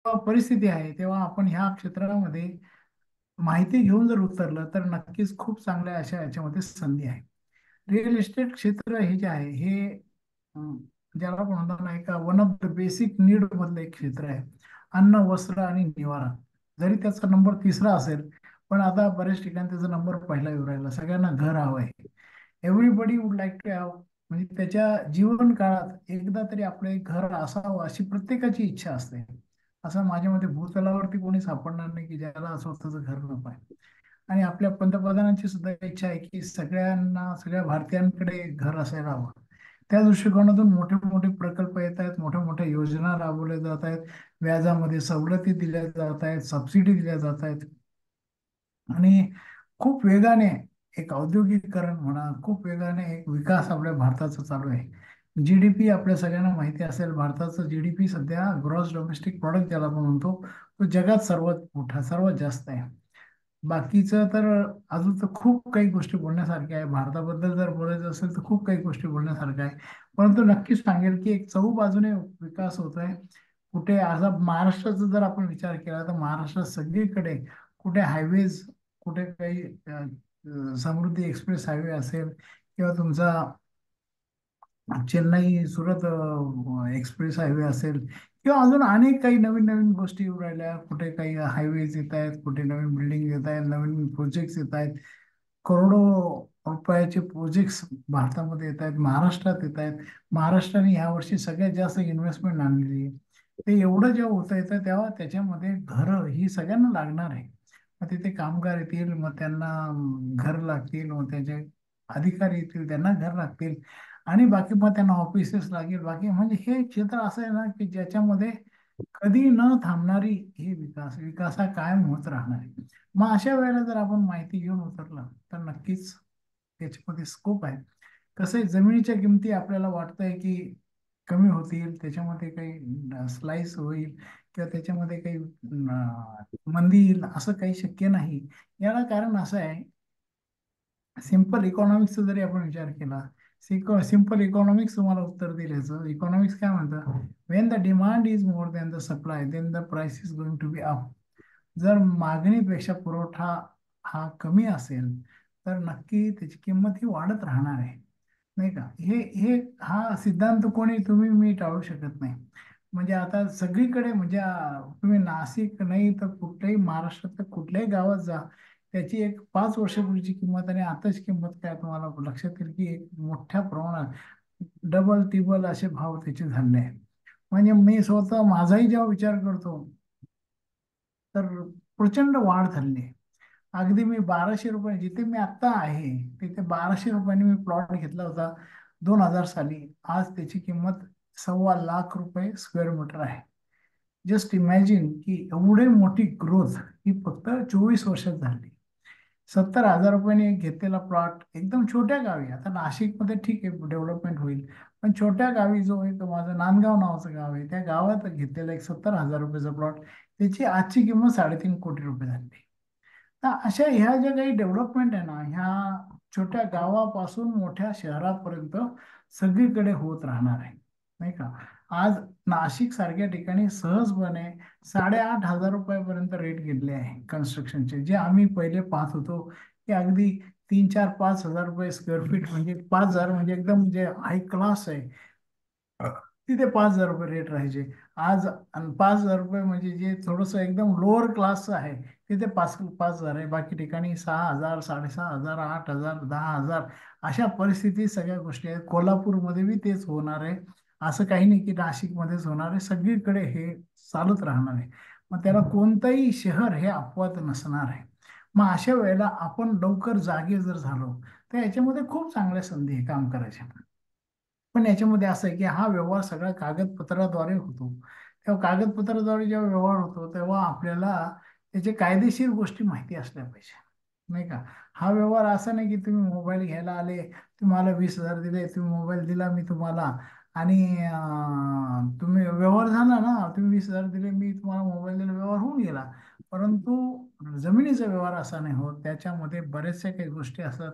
परिस्थिती आहे तेव्हा आपण ह्या क्षेत्रामध्ये माहिती घेऊन जर उतरलं तर नक्कीच खूप चांगल्या अशा याच्यामध्ये संधी आहे. रिअल इस्टेट क्षेत्र हे जे आहे हे अं, ज्याला आपण म्हणतो ना एका one of the basic need मधलं एक क्षेत्र आहे. अन्न, वस्त्र आणि निवारा. जरी त्याचा नंबर तिसरा असेल, पण आता बऱ्याच ठिकाणी त्याचा नंबर पहिला येऊ राहिला. सगळ्यांना घर हवं आहे. Everybody would like to have, म्हणजे त्याच्या जीवन काळात एकदा तरी आपलं एक घर असावं अशी प्रत्येकाची इच्छा असते. असं माझ्या मते भूतलावरती कोणी सापडणार नाही की ज्याला स्वतःचं घर नको आहे. आणि आपल्या पंतप्रधानांची सुद्धा इच्छा आहे की सगळ्यांना, सगळ्या भारतीयांकडे एक घर असायला हवं. त्या दृष्टिकोनातून मोठे मोठे प्रकल्प येत आहेत, मोठ्या मोठ्या योजना राबवल्या जात आहेत, व्याजामध्ये सवलती दिल्या जात आहेत, सबसिडी दिल्या जात आहेत. आणि खूप वेगाने एक औद्योगिकरण म्हणा, खूप वेगाने एक विकास आपल्या भारताचा चालू आहे. जीडीपी आपल्या सगळ्यांना माहिती असेल, भारताचं जीडीपी सध्या ग्रॉस डोमेस्टिक प्रॉडक्ट ज्याला आपण म्हणतो, तो जगात सर्वात मोठा, सर्वात जास्त आहे. बाकीचं तर अजून तर खूप काही गोष्टी बोलण्यासारख्या आहे. भारताबद्दल जर बोलायचं असेल तर खूप काही गोष्टी बोलण्यासारख्या आहे. परंतु नक्कीच सांगेल की एक चहूबाजूने विकास होतोय. कुठे आता महाराष्ट्राचा जर आपण विचार केला तर महाराष्ट्रात सगळीकडे कुठे हायवेज, कुठे काही समृद्धी एक्सप्रेस हायवे असेल किंवा तुमचा चेन्नई सुरत एक्सप्रेस हायवे असेल किंवा अजून अनेक काही नवीन नवीन गोष्टी येऊ राहिल्या. कुठे काही हायवेज येत आहेत, कुठे नवीन बिल्डिंग येत आहेत, नवीन प्रोजेक्ट्स येत आहेत. करोडो रुपयाचे प्रोजेक्ट्स भारतामध्ये येत आहेत, महाराष्ट्रात येत आहेत. महाराष्ट्राने यावर्षी सगळ्यात जास्त इन्व्हेस्टमेंट आणलेली आहे. ते एवढं जेव्हा होतं येतं तेव्हा त्याच्यामध्ये घरं ही सगळ्यांना लागणार आहे. मग तिथे कामगार येतील, मग त्यांना घर लागतील, मग त्यांचे अधिकारी येतील, त्यांना घर लागतील. आणि बाकी मग त्यांना ऑफिसेस लागेल. बाकी म्हणजे हे क्षेत्र असं आहे ना की ज्याच्यामध्ये कधी न थांबणारी ही विकास हा कायम होत राहणार आहे. मग अशा वेळेला जर आपण माहिती घेऊन उतरलं तर नक्कीच त्याच्यामध्ये स्कोप आहे. कसं आहे, जमिनीच्या किमती आपल्याला वाटतंय की कमी होतील, त्याच्यामध्ये काही स्लाइस होईल किंवा त्याच्यामध्ये काही मंदी येईल, असं काही शक्य नाही. याला कारण असं आहे, सिंपल इकॉनॉमिक्सचा जरी आपण विचार केला, सिंपल इकॉनॉमिक्स तुम्हाला उत्तर दिलं याचं. इकॉनॉमिक्स काय म्हणतं, when the demand is more than the supply then the price is going to be up. जर मागणीपेक्षा पुरवठा हा कमी असेल तर नक्की त्याची किंमत ही वाढत राहणार आहे. नाही का? हे हे हा सिद्धांत कोणी तुम्ही मी टाळू शकत नाही. म्हणजे आता सगळीकडे म्हणजे तुम्ही नाशिक नाही तर कुठल्याही महाराष्ट्रातल्या कुठल्याही गावात जा, त्याची एक 5 वर्षापूर्वीची किंमत आणि आताची किंमत काय तुम्हाला लक्षात येईल की एक मोठ्या प्रमाणात डबल टिबल असे भाव त्याचे झाले आहेत. म्हणजे मी स्वतः माझाही जेव्हा विचार करतो तर प्रचंड वाढ झाली आहे. अगदी मी 1200 रुपये, जिथे मी आत्ता आहे तिथे 1200 रुपयांनी मी प्लॉट घेतला होता 2000 साली. आज त्याची किंमत ₹1.25 लाख स्क्वेअर मीटर आहे. जस्ट इमॅजिन की एवढे मोठी ग्रोथ ही फक्त 24 वर्षात झाली. 70,000 रुपयांनी एक घेतलेला प्लॉट एकदम छोट्या गावी, आता नाशिकमध्ये ठीक आहे डेव्हलपमेंट होईल, पण छोट्या गावी जो एक माझं नांदगाव नावाचं गाव आहे त्या गावात घेतलेला एक 70,000 रुपयाचा प्लॉट, त्याची आजची किंमत 3.5 कोटी रुपये झाली. तर अशा ह्या ज्या काही डेव्हलपमेंट आहे ना, ह्या छोट्या गावापासून मोठ्या शहरापर्यंत सगळीकडे होत राहणार आहे. नाही का? आज नाशिक सारख्या ठिकाणी सहजपणे 8,500 रुपयापर्यंत रेट गेले आहे कन्स्ट्रक्शनचे, जे आम्ही पहिले पाहत होतो की अगदी 3, 4, 5 हजार रुपये स्क्वेअर फीट, म्हणजे 5,000 म्हणजे एकदम जे हाय क्लास आहे तिथे 5,000 रुपये रेट राहायचे. आज 5,000 रुपये म्हणजे जे थोडस एकदम लोअर क्लासचं आहे तिथे 5,000 आहे. बाकी ठिकाणी 6,000, 6,500, 8,000, 10,000 अशा परिस्थिती सगळ्या गोष्टी आहेत. कोल्हापूरमध्ये बी तेच होणार आहे. असं काही नाही की नाशिकमध्येच होणार आहे, सगळीकडे हे चालूच राहणार आहे. मग त्याला कोणतंही शहर हे अपवाद नसणार आहे. मग अशा वेळेला आपण लवकर जागे जर झालो तर याच्यामध्ये खूप चांगल्या संधी आहे काम करायच्या. पण याच्यामध्ये असं आहे की हा व्यवहार सगळा कागदपत्राद्वारे होतो. तेव्हा कागदपत्राद्वारे जेव्हा व्यवहार होतो तेव्हा आपल्याला त्याचे कायदेशीर गोष्टी माहिती असल्या पाहिजे. नाही का? हा व्यवहार असा नाही की तुम्ही मोबाईल घ्यायला आले, तुम्हाला 20,000 दिले, तुम्ही मोबाईल दिला मी तुम्हाला, आणि तुम्ही व्यवहार झाला ना, तुम्ही 20,000 दिले, मी तुम्हाला मोबाईल दिला, व्यवहार होऊन गेला. परंतु जमिनीचा व्यवहार असा नाही होत. त्याच्यामध्ये बऱ्याचशा काही गोष्टी असतात.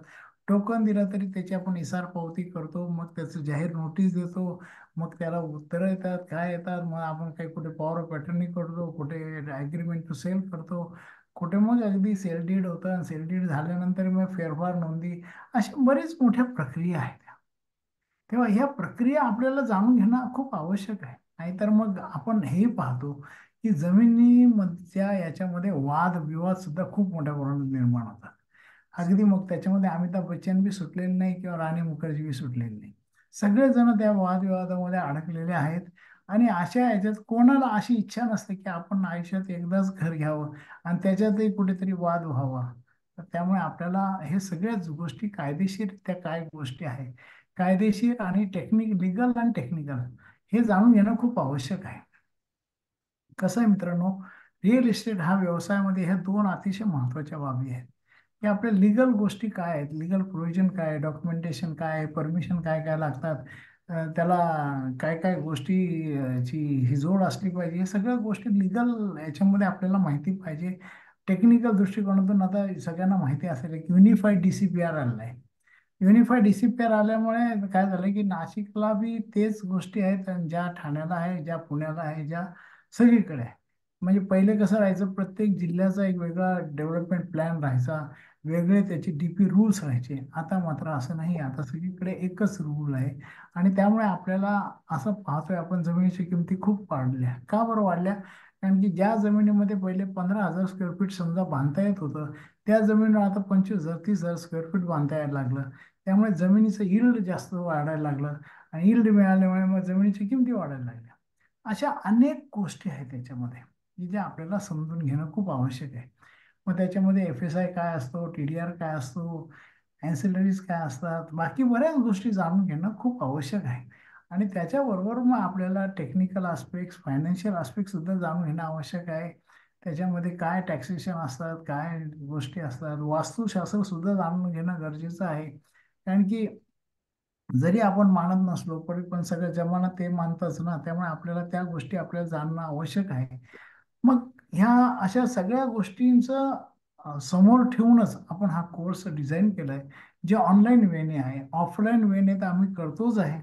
टोकन दिलं तरी त्याची आपण इसार पावती करतो, मग त्याचं जाहीर नोटीस देतो, मग त्याला उत्तरं येतात, काय येतात, मग आपण काही कुठे पॉवर ऑफ अटर्नी करतो, कुठे ॲग्रीमेंट टू सेल करतो, कुठे मग अगदी सेल डीड होतं, आणि सेल डीड झाल्यानंतर मग फेरफार नोंदी, अशा बरीच मोठ्या प्रक्रिया आहेत. तेव्हा ह्या प्रक्रिया आपल्याला जाणून घेणं खूप आवश्यक आहे. नाहीतर मग आपण हे पाहतो की जमिनीमधच्या याच्यामध्ये वाद विवाद सुद्धा खूप मोठ्या प्रमाणात निर्माण होतात. अगदी मग त्याच्यामध्ये अमिताभ बच्चन बी सुटलेले नाही किंवा राणी मुखर्जी बी सुटलेली नाही. सगळेजण त्या वादविवादामध्ये अडकलेले आहेत. आणि अशा याच्यात कोणाला अशी इच्छा नसते की आपण आयुष्यात एकदाच घर घ्यावं आणि त्याच्यातही कुठेतरी वाद व्हावा. तर त्यामुळे आपल्याला हे सगळ्याच गोष्टी कायदेशीर काय गोष्टी आहेत, कायदेशीर आणि लिगल आणि टेक्निकल, हे जाणून घेणं खूप आवश्यक आहे. कसं आहे मित्रांनो, रिअल इस्टेट हा व्यवसायामध्ये ह्या दोन अतिशय महत्त्वाच्या बाबी आहेत की आपल्या लिगल गोष्टी काय आहेत, लिगल प्रोव्हिजन काय आहे, डॉक्युमेंटेशन काय आहे, परमिशन काय काय लागतात, त्याला काय काय गोष्टी ची हिजोड असली पाहिजे, हे सगळ्या गोष्टी लिगल याच्यामध्ये आपल्याला माहिती पाहिजे. टेक्निकल दृष्टिकोनातून आता सगळ्यांना माहिती असेल की युनिफाईड DCPR आलेला आहे. युनिफाईड DCPR आल्यामुळे काय झालं की नाशिकला बी तेच गोष्टी आहेत, आणि ज्या ठाण्याला आहे, ज्या पुण्याला आहे, ज्या सगळीकडे आहे. म्हणजे पहिले कसं राहायचं, प्रत्येक जिल्ह्याचा एक वेगळा डेव्हलपमेंट प्लॅन राहायचा, वेगळे त्याचे DP रूल्स राहायचे. आता मात्र असं नाही, आता सगळीकडे एकच रूल आहे. आणि त्यामुळे आपल्याला असं पाहतोय आपण, जमिनीची किमती खूप वाढल्या. का बरं वाढल्या? कारण की ज्या जमिनीमध्ये पहिले 15,000 स्क्वेअर फीट समजा बांधता येत होतं, त्या जमिनीवर आता 25,000 30,000 स्क्वेअर फीट बांधता यायला लागलं. त्यामुळे जमिनीचं यील्ड जास्त वाढायला लागलं, आणि यील्ड मिळाल्यामुळे मग जमिनीची किमती वाढायला लागल्या. अशा अनेक गोष्टी आहेत त्याच्यामध्ये की ज्या आपल्याला समजून घेणं खूप आवश्यक आहे. मग त्याच्यामध्ये FSI काय असतो, TDR काय असतो, ॲन्सिलरीज काय असतात, बाकी बऱ्याच गोष्टी जाणून घेणं खूप आवश्यक आहे. आणि त्याच्याबरोबर मग आपल्याला टेक्निकल आस्पेक्ट्स, फायनान्शियल आस्पेक्ट सुद्धा जाणून घेणं आवश्यक आहे. त्याच्यामध्ये काय टॅक्सेशन असतात, काय गोष्टी असतात, वास्तुशास्त्र सुद्धा जाणून घेणं गरजेचं आहे. कारण की जरी आपण मानत नसलो तरी पण सगळ्या जमाना ते मानतच ना, त्यामुळे आपल्याला त्या गोष्टी आपल्याला जाणणं आवश्यक आहे. मग ह्या अशा सगळ्या गोष्टींचं समोर ठेवूनच आपण हा कोर्स डिझाईन केलाय, जे ऑनलाईन वेने आहे. ऑफलाईन वेने तर आम्ही करतोच आहे.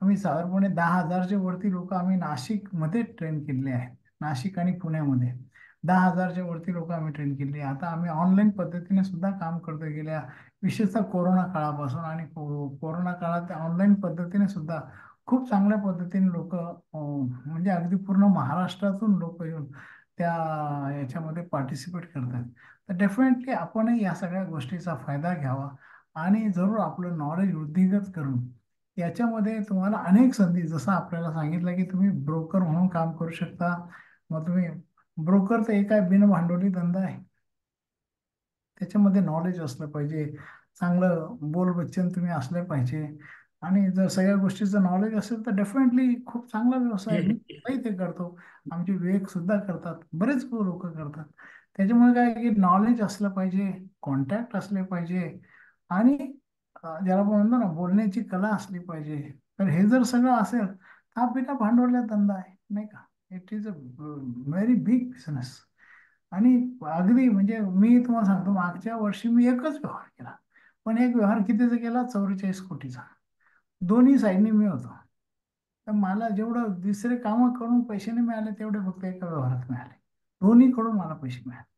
आम्ही साधारणपणे 10,000च्या वरती लोक आम्ही नाशिकमध्ये ट्रेन केलेले आहेत. नाशिक आणि पुण्यामध्ये 10,000च्या वरती लोक आम्ही ट्रेन केले. आता आम्ही ऑनलाईन पद्धतीने सुद्धा काम करतो गेल्या, विशेषतः कोरोना काळापासून. आणि कोरोना काळात ऑनलाईन पद्धतीने सुद्धा खूप चांगल्या पद्धतीने लोक, म्हणजे अगदी पूर्ण महाराष्ट्रातून लोक येऊन त्या याच्यामध्ये पार्टिसिपेट करतात. तर डेफिनेटली आपणही या सगळ्या गोष्टीचा फायदा घ्यावा, आणि जरूर आपलं नॉलेज वृद्धिंगत करून याच्यामध्ये तुम्हाला अनेक संधी, जसं आपल्याला सांगितलं की तुम्ही ब्रोकर म्हणून काम करू शकता. मग तुम्ही ब्रोकर तर एक आहे, बिनभांडवली धंदा आहे. त्याच्यामध्ये नॉलेज असलं पाहिजे, चांगलं बोलबच्चन तुम्ही असलं पाहिजे. आणि जर सगळ्या गोष्टीचं नॉलेज असेल तर डेफिनेटली खूप चांगला व्यवसाय आहे. मी स्वतःही ते करतो, आमचे विवेक सुद्धा करतात, बरेच लोक करतात. त्याच्यामुळे काय की नॉलेज असलं पाहिजे, कॉन्टॅक्ट असले पाहिजे, आणि ज्याला आपण म्हणतो ना, बोलण्याची कला असली पाहिजे. तर हे जर सगळं असेल तर हा बिना भांडवलाचा धंदा आहे, नाही का? It is a very big business. आणि अगदी म्हणजे मी तुम्हाला सांगतो, मागच्या वर्षी मी एकच व्यवहार केला, पण एक व्यवहार कितीचा केला, 44 कोटीचा. दोन्ही साईडनी मी होतो. तर मला जेवढं दुसरे कामं करून पैसे नाही मिळाले, तेवढे फक्त एका व्यवहारात मिळाले. दोन्हीकडून मला पैसे मिळाले.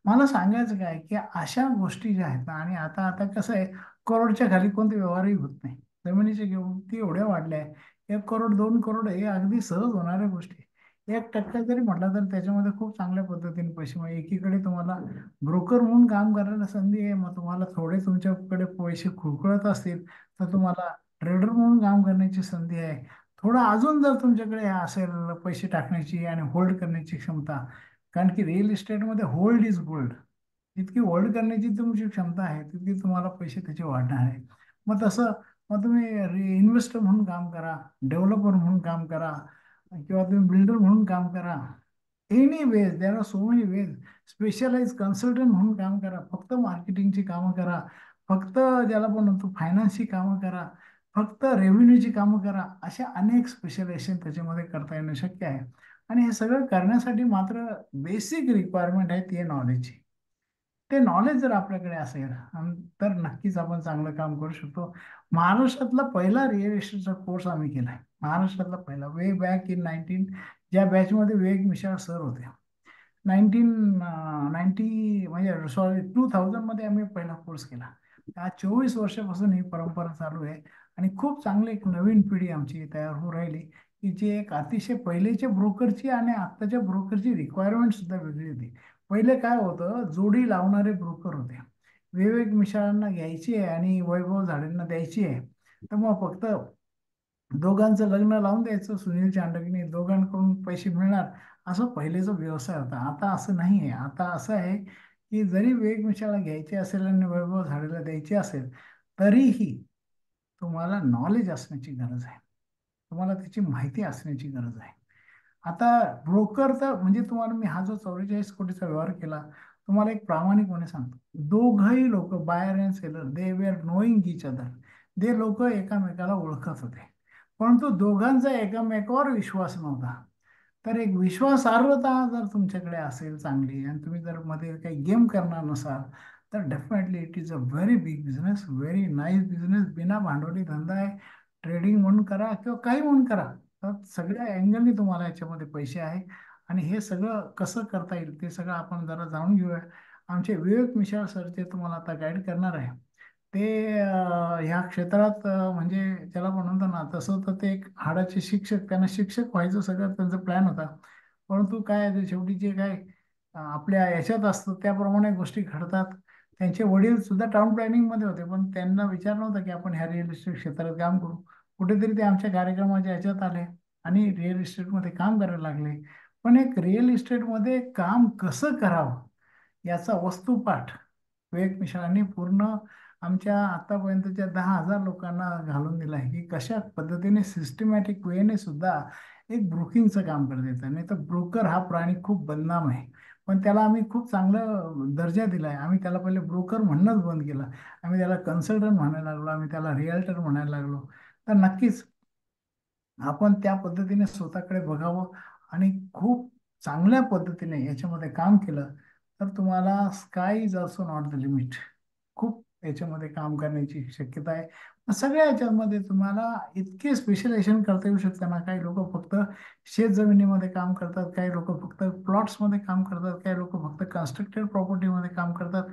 मला सांगायचं काय की अशा गोष्टी ज्या आहेत ना, आणि आता आता कसं आहे, करोडच्या खाली कोणते व्यवहारही होत नाही. जमिनीच्या किमती एवढ्या वाढल्या आहे, 1 करोड 2 करोड हे अगदी सहज होणाऱ्या गोष्टी आहे. 1% जरी म्हटलं तर त्याच्यामध्ये खूप चांगल्या पद्धतीने पैसे मिळेल. एकीकडे तुम्हाला ब्रोकर म्हणून काम करायला संधी आहे, मग तुम्हाला थोडे तुमच्याकडे पैसे खुळखुळत असतील तर तुम्हाला ट्रेडर म्हणून काम करण्याची संधी आहे. थोडं अजून जर तुमच्याकडे असेल पैसे टाकण्याची आणि होल्ड करण्याची क्षमता, कारण की रिअल इस्टेटमध्ये होल्ड इज गोल्ड. जितकी होल्ड करण्याची तुमची क्षमता आहे तितकी तुम्हाला पैसे त्याचे वाढणार आहे. मग तसं, मग तुम्ही इन्व्हेस्टर म्हणून काम करा, डेव्हलपर म्हणून काम करा, किंवा तुम्ही बिल्डर म्हणून काम करा. Any ways, there are so many ways. Specialize consultant म्हणून काम करा, फक्त मार्केटिंगची कामं करा, फक्त ज्याला पण म्हणतो फायनान्सची कामं करा, फक्त रेव्हेन्यूची कामं करा. अशा अनेक स्पेशलायझेशन त्याच्यामध्ये करता येणं शक्य आहे. आणि हे सगळं करण्यासाठी मात्र बेसिक रिक्वायरमेंट आहे ती नॉलेजची. ते नॉलेज जर आपल्याकडे असेल तर नक्कीच आपण चांगलं काम करू शकतो. महाराष्ट्रातला पहिला रिअल इस्टेटचा कोर्स आम्ही केलाय. महाराष्ट्रातला पहिला, वे बॅक इन 19, ज्या बॅचमध्ये विवेक मिश्रा सर होते. 1990 म्हणजे सॉरी 2000 मध्ये आम्ही पहिला कोर्स केला. आज 24 वर्षापासून ही परंपरा चालू आहे. आणि खूप चांगली एक नवीन पिढी आमची तयार होऊ राहिली, की जी एक अतिशय पहिलेच्या ब्रोकरची आणि आत्ताच्या ब्रोकरची रिक्वायरमेंट सुद्धा वेगळी होती. पहिले काय होतं, जोडी लावणारे ब्रोकर होते. विवेक मिश्रांना घ्यायची आहे आणि वैभव झाडेंना द्यायची आहे, तर मग फक्त दोघांचं लग्न लावून द्यायचं सुनील चांडकने, दोघांकडून पैसे मिळणार, असं पहिलेचा व्यवसाय होता. आता असं नाही आहे. आता असं आहे की जरी विवेक मिश्राला घ्यायचे असेल आणि वैभव झाडेला द्यायचे असेल, तरीही तुम्हाला नॉलेज असण्याची गरज आहे. तुम्हाला त्याची माहिती असण्याची गरज आहे. आता ब्रोकर तर म्हणजे तुम्हाला मी हा जो 44 कोटीचा व्यवहार केला, तुम्हाला एक प्रामाणिकपणे सांगतो, दोघही लोक buyer and seller they were knowing each other. ते लोक एकामेकाला ओळखत होते, परंतु दोघांचा एकामेकावर विश्वास नव्हता. तर एक विश्वासार्हता जर तुमच्याकडे असेल चांगली, आणि तुम्ही जर मध्ये काही गेम करणार नसाल, तर definitely it is a very big business, very nice business. बिना भांडवली धंदा आहे. ट्रेडिंग म्हणून करा किंवा काही म्हणून करा, तर सगळ्या अँगलनी तुम्हाला याच्यामध्ये पैसे आहे. आणि हे सगळं कसं करता येईल ते सगळं आपण जरा जाणून घेऊया. आमचे विवेक मिश्रा सर ते तुम्हाला आता गाईड करणार आहे. ते ह्या क्षेत्रात म्हणजे त्याला पण म्हणतो ना, तसं तर ते एक हाडाचे शिक्षक, त्यांना शिक्षक व्हायचं सगळं त्यांचा प्लॅन होता. परंतु काय आहे ते शेवटी जे काय आपल्या याच्यात असतं त्याप्रमाणे गोष्टी घडतात. त्यांचे वडील सुद्धा टाउन प्लॅनिंग मध्ये होते, पण त्यांना विचार नव्हता की आपण ह्या रिअल इस्टेट क्षेत्रात काम करू. कुठेतरी ते आमच्या कार्यक्रमाच्या याच्यात आले आणि रिअल इस्टेटमध्ये काम करायला लागले. पण एक रिअल इस्टेटमध्ये काम कसं करावं याचा वस्तुपाठ विवेक मिश्रांनी पूर्ण आमच्या आतापर्यंतच्या 10,000 लोकांना घालून दिला आहे, की कशा पद्धतीने सिस्टमॅटिक वेने सुद्धा एक ब्रोकिंगचं काम करता येतं. नाही तर ब्रोकर हा प्राणी खूप बदनाम आहे, पण त्याला आम्ही खूप चांगला दर्जा दिला आहे. आम्ही त्याला पहिले ब्रोकर म्हणणंच बंद केलं. आम्ही त्याला कन्सल्टंट म्हणायला लागलो, आम्ही त्याला रिअल्टर म्हणायला लागलो. तर नक्कीच आपण त्या पद्धतीने स्वतःकडे बघावं आणि खूप चांगल्या पद्धतीने याच्यामध्ये काम केलं, तर तुम्हाला sky is also not the limit. खूप याच्यामध्ये काम करण्याची शक्यता आहे. सगळ्या याच्यामध्ये तुम्हाला इतके स्पेशलायझेशन करता येऊ शकतं ना. काही लोक फक्त शेत जमिनीमध्ये काम करतात, काही लोक फक्त प्लॉट्समध्ये काम करतात, काही लोक फक्त कन्स्ट्रक्टेड प्रॉपर्टीमध्ये काम करतात,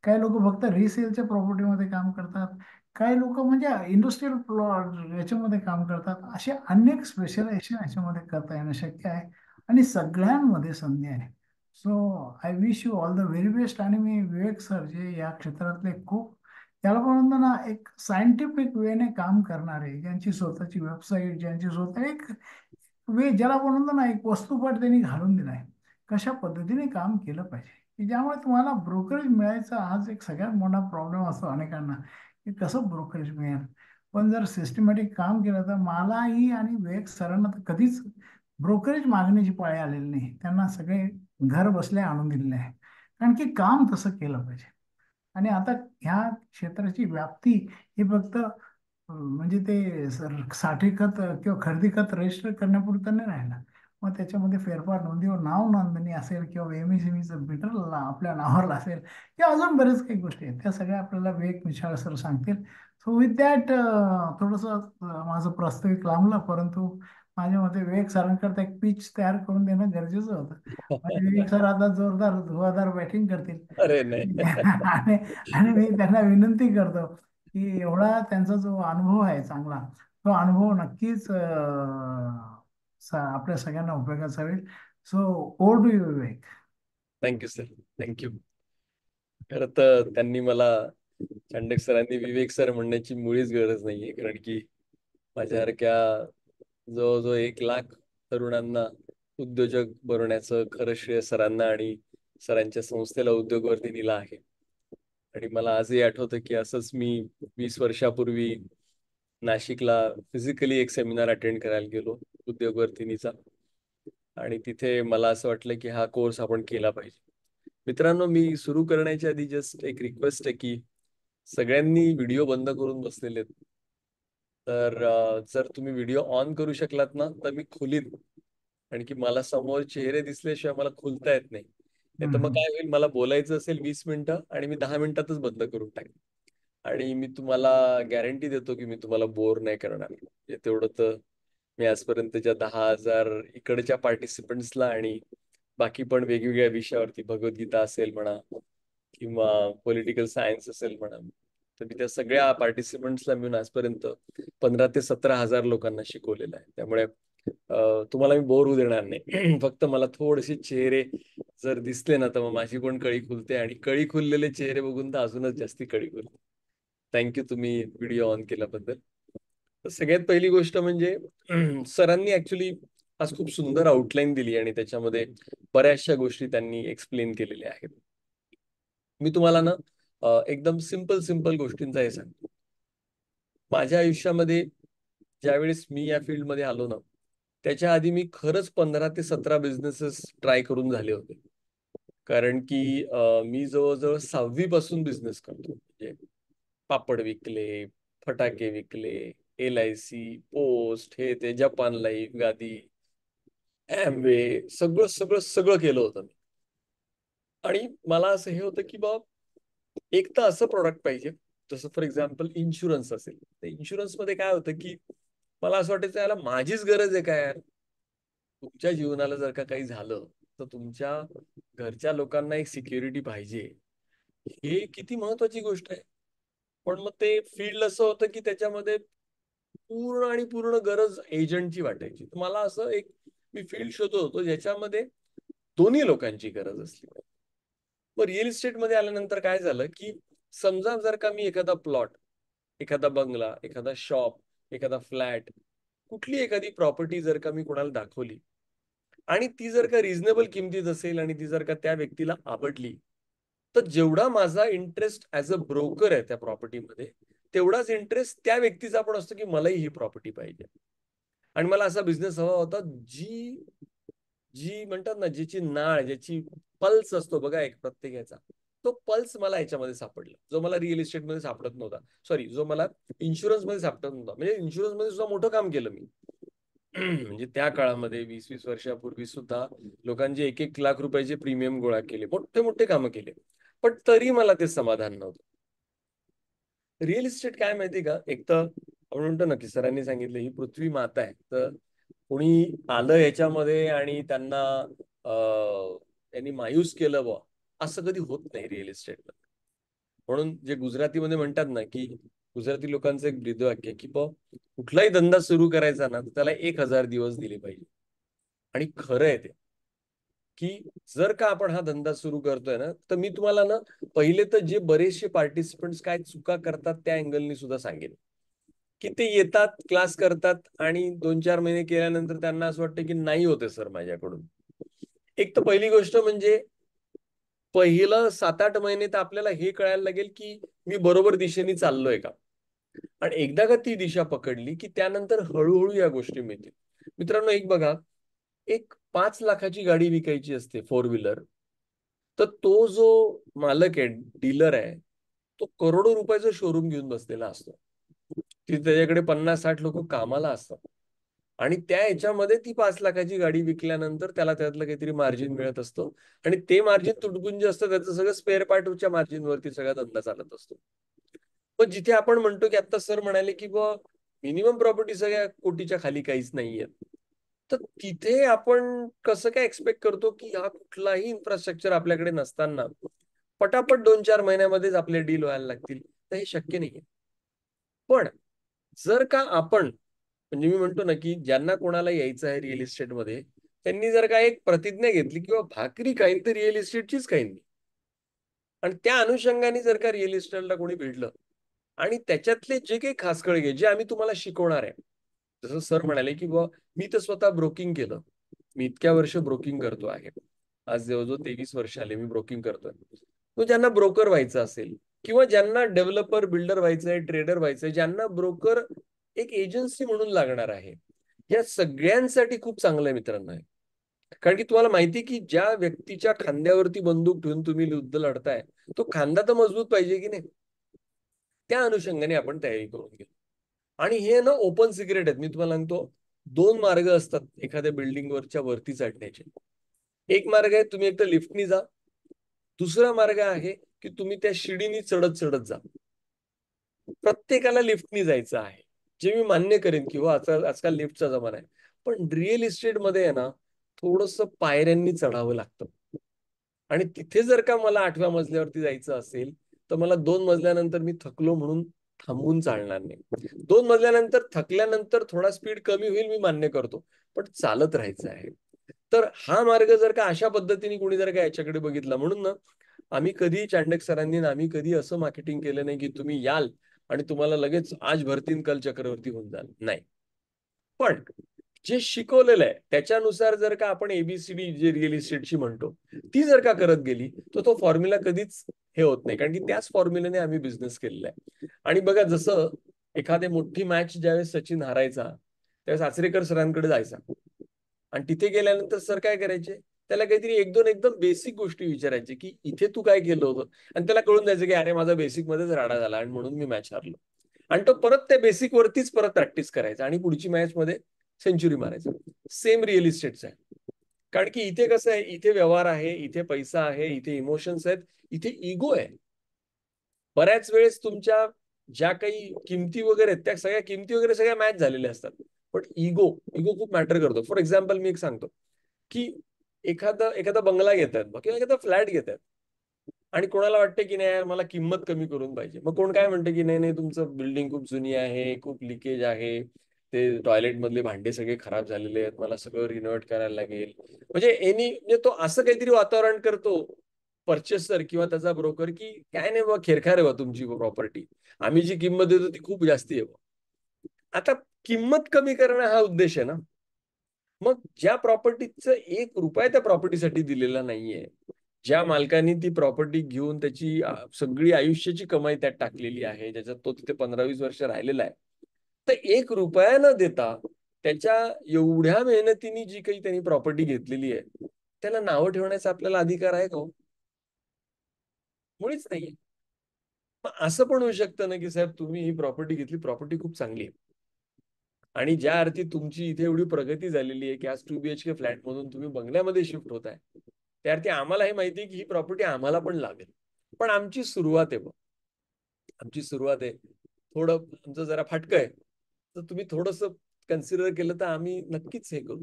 काही लोक फक्त रिसेलच्या प्रॉपर्टीमध्ये काम करतात, काही लोक म्हणजे इंडस्ट्रियल प्लॉट याच्यामध्ये काम करतात. असे अनेक स्पेशलायझेशन याच्यामध्ये करता येणं शक्य आहे आणि सगळ्यांमध्ये संधी आहे. So I wish you all the very best. आणि मी विवेक सर जे या क्षेत्रातले खूप, त्याला पण म्हणतो ना, एक सायंटिफिक वेने काम करणारे, ज्यांची स्वतःची वेबसाईट, ज्यांची स्वतः एक वे, ज्याला आपण म्हणतो ना, एक वस्तुपाठ त्यांनी घालून दिलाय कशा पद्धतीने काम केलं पाहिजे, की ज्यामुळे तुम्हाला ब्रोकरेज मिळायचा आज एक सगळ्यात मोठा प्रॉब्लेम असतो अनेकांना, की कसं ब्रोकरेज मिळेल. पण जर सिस्टमॅटिक काम केलं तर मलाही आणि विवेक सरांना तर कधीच ब्रोकरेज मागण्याची पाळी आलेली नाही. त्यांना सगळे घर बसल्या आणून दिलेले आहे, कारण की काम तसं केलं पाहिजे. आणि आता ह्या क्षेत्राची व्याप्ती ही फक्त म्हणजे ते साठी खत किंवा खरेदी खत रजिस्टर करण्यापुरतं नाही राहिला. मग त्याच्यामध्ये फेरफार नोंदीवर नाव नोंदणी असेल किंवा एमएसएमईचं मीटर आपल्या नावावर असेल किंवा अजून बरेच काही गोष्टी आहेत, त्या सगळ्या आपल्याला विवेक मिश्रा सर सांगतील. सो विथ दॅट थोडंसं माझं प्रास्ताविक लांबलं, परंतु माझ्या मते विवेक सरांकरता एक पिच तयार करून देणं गरजेचं होतं. आणि विवेक सर आता जोरदार धुवाधार बॅटिंग करतील. अरे नाही. आणि आणि मी त्यांना विनंती करतो की एवढा त्यांचा जो अनुभव आहे चांगला, तो अनुभव नक्कीच आपल्या सगळ्यांना उपयोगाचा होईल. So over to you Vivek. Thank you sir, thank you. खरं तर त्यांनी मला, चांडक सरांनी विवेक सर म्हणण्याची मुळीच गरज नाहीये, कारण की माझ्यासारख्या जवळजवळ 1 लाख तरुणांना उद्योजक बनवण्याचं खरं श्रेय सरांना आणि सरांच्या संस्थेला उद्योगवर्ती दिला आहे. आणि मला आजही आठवतं की असंच मी 20 वर्षापूर्वी नाशिकला फिजिकली एक सेमिनार अटेंड करायला गेलो उद्योगवर्तिनीचा. आणि तिथे मला असं वाटलं की हा कोर्स आपण केला पाहिजे. मित्रांनो, मी सुरू करण्याच्या आधी जस्ट एक रिक्वेस्ट आहे की सगळ्यांनी व्हिडिओ बंद करून बसलेले आहेत. तर जर तुम्ही व्हिडिओ ऑन करू शकलात ना तर मी खुलीन, कारण की मला समोर चेहरे दिसल्याशिवाय मला खुलता येत नाही. नाही तर मग काय होईल, मला बोलायचं असेल 20 मिनिटं आणि मी 10 मिनिटातच बंद करून टाकेन. आणि मी तुम्हाला गॅरंटी देतो की मी तुम्हाला बोर नाही करणार. म्हणजे तेवढं तर मी आजपर्यंतच्या 10,000 इकडच्या पार्टिसिपंट्सला आणि बाकी पण वेगवेगळ्या विषयावरती, भगवद्गीता असेल म्हणा किंवा पॉलिटिकल सायन्स असेल म्हणा, तर मी त्या सगळ्या पार्टिसिपंट्सला मिळून आजपर्यंत 15,000 ते 17,000 लोकांना शिकवलेलं आहे. त्यामुळे तुम्हाला मी बोर होऊ देणार नाही. फक्त मला थोडेसे चेहरे जर दिसले ना, तर मग माझी पण कळी खुलते आणि कळी खुललेले चेहरे बघून तर अजूनच जास्ती कळी खुलते. थँक्यू तुम्ही व्हिडिओ ऑन केल्याबद्दल. तर सगळ्यात पहिली गोष्ट म्हणजे सरांनी ऍक्च्युली आज खूप सुंदर आउटलाईन दिली आणि त्याच्यामध्ये बऱ्याचशा गोष्टी त्यांनी एक्सप्लेन केलेल्या आहेत. मी तुम्हाला ना एकदम सिंपल सिंपल गोष्टींचा हे सांगतो. माझ्या आयुष्यामध्ये ज्यावेळेस मी या फील्डमध्ये आलो ना, त्याच्या आधी मी खरंच 15 ते 17 बिझनेसेस ट्राय करून झाले होते. कारण की मी जवळजवळ 6वी पासून बिझनेस करतो. म्हणजे पापड विकले, फटाके विकले, LIC, पोस्ट, हे ते, जपान लाईफ, गादी, ॲम्वे, सगळं सगळं सगळं केलं होतं मी. आणि मला असं हे होतं की बा, एक तर असं प्रोडक्ट पाहिजे, जसं फॉर एक्झाम्पल इन्शुरन्स असेल. तर इन्शुरन्स मध्ये काय होतं की मला असं वाटायचं याला माझीच गरज आहे काय यार. तुमच्या जीवनाला जर का काही झालं तर तुमच्या घरच्या लोकांना एक सिक्युरिटी पाहिजे, हे किती महत्वाची गोष्ट आहे. पण मग ते फील्ड असं होतं की त्याच्यामध्ये पूर्ण आणि पूर्ण गरज एजंटची वाटायची. तर मला असं एक मी फील्ड शोधत होतो ज्याच्यामध्ये दोन्ही लोकांची गरज असली. मग रिअल इस्टेट मध्ये आल्यानंतर काय झालं की समजा जर का मी एखादा प्लॉट, एखादा बंगला, एखादा शॉप, एखादा फ्लॅट, कुठली एखादी प्रॉपर्टी जर का मी कोणाला दाखवली आणि ती जर का रिझनेबल किमतीत असेल आणि ती जर का त्या व्यक्तीला आवडली, तर जेवढा माझा इंटरेस्ट ऍज अ ब्रोकर आहे त्या प्रॉपर्टीमध्ये, तेवढाच इंटरेस्ट त्या व्यक्तीचा पण असतो की मलाही ही प्रॉपर्टी पाहिजे. आणि मला असा बिझनेस हवा होता जी जी म्हणतात ना, ज्याची नाळ, ज्याची पल्स असतो बघा एक प्रत्येकाचा, तो पल्स मला याच्यामध्ये सापडला, जो मला रिअल इस्टेटमध्ये सापडत नव्हता. सॉरी, जो मला इन्शुरन्स मध्ये सापडत नव्हता. म्हणजे इन्शुरन्स मध्ये सुद्धा मोठं काम केलं मी. म्हणजे त्या काळामध्ये 20-20 वर्षापूर्वी सुद्धा लोकांचे 1-1 लाख रुपयाचे प्रीमियम गोळा केले, मोठे मोठे कामं केले. पण तरी मला ते समाधान नव्हतं. रिअल इस्टेट काय माहिती का, एक तर आपण म्हणतो ना की सरांनी सांगितलं ही पृथ्वी माता आहे. तर कोणी आलं याच्यामध्ये आणि त्यांनी मायूस केलं बुवा, असं कधी होत नाही रिअल इस्टेटमध्ये. म्हणून जे गुजरातीमध्ये म्हणतात ना की गुजराती लोकांचं एक ब्रीदवाक्य आहे की बुवा, कुठलाही धंदा सुरू करायचा ना तर त्याला 1,000 दिवस दिले पाहिजे. आणि खरं आहे ते, की जर का आपण हा धंदा सुरू करतोय ना, तर मी तुम्हाला ना पहिले तर जे बरेचसे पार्टिसिपंट्स काय चुका करतात त्या अँगलनी सुद्धा सांगेन. की ते येतात, क्लास करतात आणि 2-4 महिने केल्यानंतर त्यांना असं वाटतं की नाही होते सर माझ्याकडून. एक तर पहिली गोष्ट म्हणजे पहिलं 7-8 महिने तर आपल्याला हे कळायला लागेल की मी बरोबर दिशेने चाललोय का. आणि एकदा का ती दिशा पकडली की त्यानंतर हळूहळू या गोष्टी मिळतील. मित्रांनो, एक बघा, एक 5 लाखाची गाडी विकायची असते, 4 व्हीलर, तर तो जो मालक आहे, डीलर आहे, तो करोडो रुपयाचं शोरूम घेऊन बसलेला असतो. की त्याच्याकडे 50-60 लोक कामाला असतात. आणि त्या ह्याच्यामध्ये ती 5 लाखाची गाडी विकल्यानंतर त्याला त्यातलं काहीतरी मार्जिन मिळत असतं. आणि ते मार्जिन तुटपुंज जे असतं त्याचं सगळं स्पेअर पार्टच्या मार्जिनवरती सगळा धंदा चालत असतो. पण जिथे आपण म्हणतो की आता सर म्हणाले की बुवा मिनिमम प्रॉपर्टी सगळ्या कोटीच्या खाली काहीच नाहीये, तर तिथे आपण कसं काय एक्सपेक्ट करतो की हा कुठलाही इन्फ्रास्ट्रक्चर आपल्याकडे नसताना पटापट 2-4 महिन्यामध्येच आपले डील व्हायला लागतील, तर हे शक्य नाहीये. पण जर का आपण, म्हणजे मी म्हणतो ना की ज्यांना कोणाला यायचं आहे रिअल इस्टेटमध्ये, त्यांनी जर का एक प्रतिज्ञा घेतली किंवा भाकरी खाईन तर रिअल इस्टेटचीच खाईन, आणि त्या अनुषंगाने जर का रिअल इस्टेटला कोणी भेटलं आणि त्याच्यातले जे काही खासकळगे जे आम्ही तुम्हाला शिकवणार आहे, जसं सर म्हणाले की बुवा मी तर स्वतः ब्रोकिंग केलं, मी इतक्या वर्ष ब्रोकिंग करतो आहे, आज जवळजवळ 23 वर्ष आले मी ब्रोकिंग करतोय. तो ज्यांना ब्रोकर व्हायचं असेल किंवा ज्यांना डेव्हलपर बिल्डर व्हायचंय, ट्रेडर व्हायचंय, ज्यांना ब्रोकर एक एजन्सी म्हणून लागणार आहे, या सगळ्यांसाठी खूप चांगलं आहे मित्रांनो. कारण की तुम्हाला माहिती की ज्या व्यक्तीच्या खांद्यावरती बंदूक ठेवून तुम्ही युद्ध लढताय, तो खांदा तर मजबूत पाहिजे की नाही. त्या अनुषंगाने आपण तयारी करून घेऊ. आणि हे ना ओपन सिक्रेट आहेत, मी तुम्हाला सांगतो. 2 मार्ग असतात एखाद्या बिल्डिंग वरच्या वरती चढण्याचे. एक मार्ग आहे तुम्ही एक तर लिफ्टनी जा, दुसरा मार्ग आहे की तुम्ही त्या शिडीनी चढत चढत जा. प्रत्येकाला लिफ्टनी जायचं आहे, जे मी मान्य करेन की हो आजकाल लिफ्टचा जमाना आहे. पण रिअल इस्टेट मध्ये आहे ना, थोडस पायऱ्यांनी चढावं लागतं. आणि तिथे जर का मला 8व्या मजल्यावरती जायचं असेल, तर मला 2 मजल्यानंतर मी थकलो म्हणून थांबून चालणार नाही. 2 मजल्यानंतर थकल्यानंतर थोडा स्पीड कमी होईल, मी मान्य करतो, पण चालत राहायचं आहे. तर हा मार्ग जर का अशा पद्धतीने कोणी जर का याच्याकडे बघितला, म्हणून ना आम्ही कधी चांडक सरांनी आम्ही कधी असं मार्केटिंग केलं नाही की तुम्ही याल आणि तुम्हाला लगेच आज भरतीन कल चक्रवर्ती होऊन जाल, नाही. पण जे शिकवलेलं आहे त्याच्यानुसार जर का आपण एबीसीडी जे रिअल इस्टेटची म्हणतो ती जर का करत गेली, तर तो फॉर्म्युला कधीच हे होत नाही, कारण की त्याच फॉर्म्युल्याने आम्ही बिझनेस केलेला आहे. आणि बघा, जसं एखादी मोठी मॅच ज्यावेळेस सचिन हारायचा त्यावेळेस आचरेकर सरांकडे जायचा आणि तिथे गेल्यानंतर सर काय करायचे, त्याला काहीतरी एक दोन एकदम बेसिक गोष्टी विचारायचे की इथे तू काय केलं होतं, आणि त्याला कळून जायचं की अरे माझा बेसिक मध्येच राडा झाला आणि म्हणून मी मॅच हारलो. आणि तो परत त्या बेसिक वरतीच परत प्रॅक्टिस करायचा आणि पुढची मॅच मध्ये सेंचुरी मारायचा. सेम रिअल इस्टेटचं आहे. कारण की इथे कसं आहे, इथे व्यवहार आहे, इथे पैसा आहे, इथे इमोशन्स आहेत, इथे इगो आहे. बऱ्याच वेळेस तुमच्या ज्या काही किमती वगैरे आहेत त्या सगळ्या किमती वगैरे सगळ्या मॅच झालेल्या असतात, पण इगो इगो खूप मॅटर करतो. फॉर एक्झाम्पल मी एक सांगतो की एखादा एखादा बंगला घेतात किंवा एखादा फ्लॅट घेतात आणि कोणाला वाटतं की नाही यार मला किंमत कमी करून पाहिजे, मग कोण काय म्हणतं की नाही नाही तुमचं बिल्डिंग खूप जुनी आहे, खूप लिकेज आहे, ते टॉयलेट मधले भांडे सगळे खराब झालेले आहेत, मला सगळं रिनोव्हेट करायला लागेल. म्हणजे म्हणजे तो असं काहीतरी वातावरण करतो परचेसर किंवा त्याचा ब्रोकर की काय नाही बाबा, खेरखार आहे बा तुमची प्रॉपर्टी, आम्ही जी किंमत देतो ती खूप जास्ती आहे बा. आता किंमत कमी करणं हा उद्देश आहे ना. मग ज्या प्रॉपर्टीचं 1 रुपया त्या प्रॉपर्टीसाठी दिलेला नाहीये, ज्या मालकांनी ती प्रॉपर्टी घेऊन त्याची सगळी आयुष्याची कमाई त्यात टाकलेली आहे, ज्याच्यात तो तिथे 15-20 वर्ष राहिलेला आहे, तर 1 रुपया न देता त्याच्या एवढ्या मेहनतीने जी काही त्यांनी प्रॉपर्टी घेतलेली आहे त्याला नावं ठेवण्याचा आपल्याला अधिकार आहे का हो? मुळीच नाहीये. मग असं पण होऊ शकतं ना की साहेब तुम्ही ही प्रॉपर्टी घेतली, प्रॉपर्टी खूप चांगली आहे, आणि ज्या अर्थी तुमची इथे एवढी प्रगती झालेली आहे की आज 2 BHK फ्लॅट मधून तुम्ही बंगल्यामध्ये शिफ्ट होत आहे, त्या अर्थी आम्हाला हे माहिती आहे की ही प्रॉपर्टी आम्हाला पण लागेल. पण आमची सुरुवात आहे बघ, आमची सुरुवात आहे, थोडं आमचं जरा फाटकं आहे, तर तुम्ही थोडंसं कन्सिडर केलं तर आम्ही नक्कीच हे करू.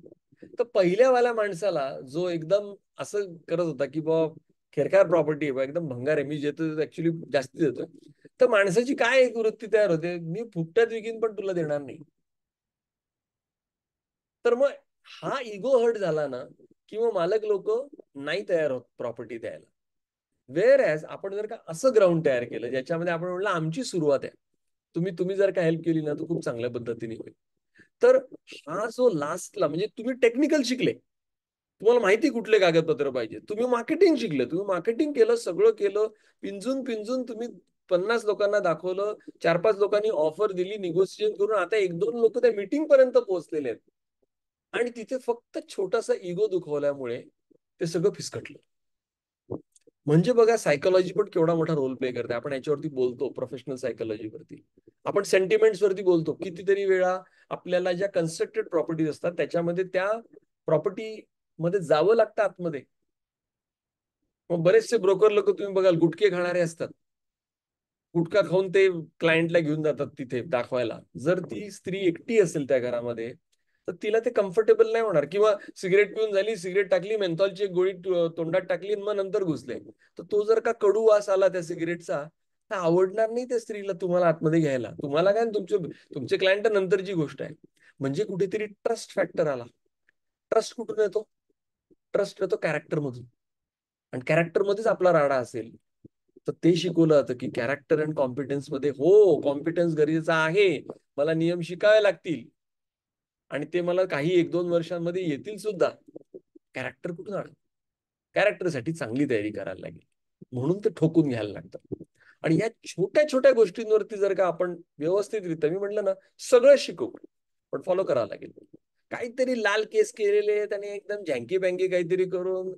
तर पहिल्यावाल्या माणसाला जो एकदम असं करत होता की बा खेरखार प्रॉपर्टी आहे, एकदम भंगार आहे, मी देतो ऍक्च्युली जास्ती देतोय, तर माणसाची काय एक वृत्ती तयार होते, मी फुकटात विकीन पण तुला देणार नाही. तर मग हा इगो हर्ट झाला ना, किंवा मालक लोक नाही तयार होत प्रॉपर्टी द्यायला. वेअर ॲज आपण जर का असं ग्राउंड तयार केलं ज्याच्यामध्ये आपण म्हटलं आमची सुरुवात आहे, तुम्ही तुम्ही जर का हेल्प केली ना तर खूप चांगल्या पद्धतीने होईल. तर हा जो लास्टला म्हणजे तुम्ही टेक्निकल शिकले, तुम्हाला माहिती कुठले कागदपत्र पाहिजे, तुम्ही मार्केटिंग शिकले, तुम्ही मार्केटिंग केलं, सगळं केलं, पिंजून पिंजून तुम्ही 50 लोकांना दाखवलं, 4-5 लोकांनी ऑफर दिली, निगोसिएशन करून आता 1-2 लोक त्या मीटिंग पर्यंत पोहोचलेले आहेत, आणि तिथे फक्त छोटासा इगो दुखवल्यामुळे ते सगळं फिसकटलं. म्हणजे बघा, सायकोलॉजी पण केवढा मोठा रोल प्ले करते. आपण याच्यावरती बोलतो प्रोफेशनल सायकोलॉजीवरती, आपण सेंटिमेंट्स वरती बोलतो. कितीतरी वेळा आपल्याला ज्या कन्स्ट्रक्टेड प्रॉपर्टीज असतात त्याच्यामध्ये त्या प्रॉपर्टी मध्ये जावं लागतं आतमध्ये. मग बरेचसे ब्रोकर लोक तुम्ही बघाल गुटखे खाणारे असतात, गुटखा खाऊन ते क्लायंटला घेऊन जातात तिथे दाखवायला. जर ती स्त्री एकटी असेल त्या घरामध्ये तर तिला ते कम्फर्टेबल नाही होणार, किंवा सिगरेट पिऊन झाली, सिगरेट टाकली, मेंथॉलची एक गोळी तोंडात टाकली आणि मग नंतर घुसले, तर तो जर का कडू वास आला त्या सिगरेटचा तर आवडणार नाही त्या स्त्रीला तुम्हाला आतमध्ये घ्यायला. तुम्हाला काय, तुमचे तुमचे क्लायंट नंतरची गोष्ट आहे. म्हणजे कुठेतरी ट्रस्ट फॅक्टर आला. ट्रस्ट कुठून येतो? ट्रस्ट येतो कॅरेक्टर मधून, आणि कॅरेक्टर मध्येच आपला राडा असेल. तर ते शिकवलं जातं की कॅरेक्टर अँड कॉम्पिटन्स मध्ये, हो कॉम्पिटन्स गरजेचा आहे, मला नियम शिकावे लागतील आणि ते मला काही 1-2 वर्षांमध्ये येतील सुद्धा. कॅरेक्टर कुठून आलं? कॅरेक्टरसाठी चांगली तयारी करायला लागेल, म्हणून ते ठोकून घ्यायला लागतं. आणि या छोट्या छोट्या गोष्टींवरती जर का आपण व्यवस्थितरित्या, मी म्हटलं ना, सगळं शिकू पण फॉलो करावं लागेल. काहीतरी लाल केस केलेले आहेत आणि एकदम झँकी बँकी काहीतरी करून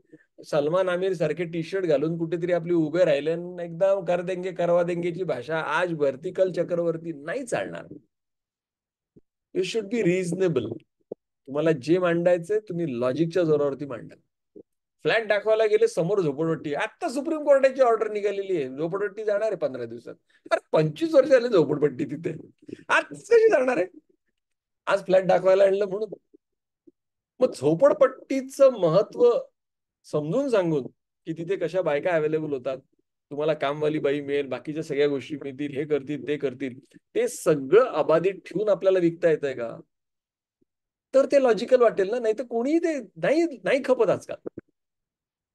सलमान आमिर सारखे टी शर्ट घालून कुठेतरी आपली उभे राहिले, एकदम कर देंगे करवा देंगेची भाषा आज भरतिकल चक्रवर्ती नाही चालणार. You should be reasonable. तुम्हाला जे मांडायचंय तुम्ही लॉजिकच्या जोरावरती मांडा. फ्लॅट दाखवायला गेले, समोर झोपडपट्टी. आता सुप्रीम कोर्टाची ऑर्डर निघालेली आहे, झोपडपट्टी जाणार आहे 15 दिवसात. अरे 25 वर्ष झाले झोपडपट्टी तिथे, आज कशी जाणार आहे? आज फ्लॅट दाखवायला आणलं म्हणून. मग झोपडपट्टीचं महत्व समजून सांगून की तिथे कशा बायका अवेलेबल होतात, तुम्हाला कामवाली बाई मिळेल, बाकीच्या सगळ्या गोष्टी मिळतील, हे करतील ते करतील, ते सगळं अबाधित ठेवून आपल्याला विकता येतंय का? तर ते लॉजिकल वाटेल ना. नाही तर कोणीही ते नाही नाही खपत आजकाल.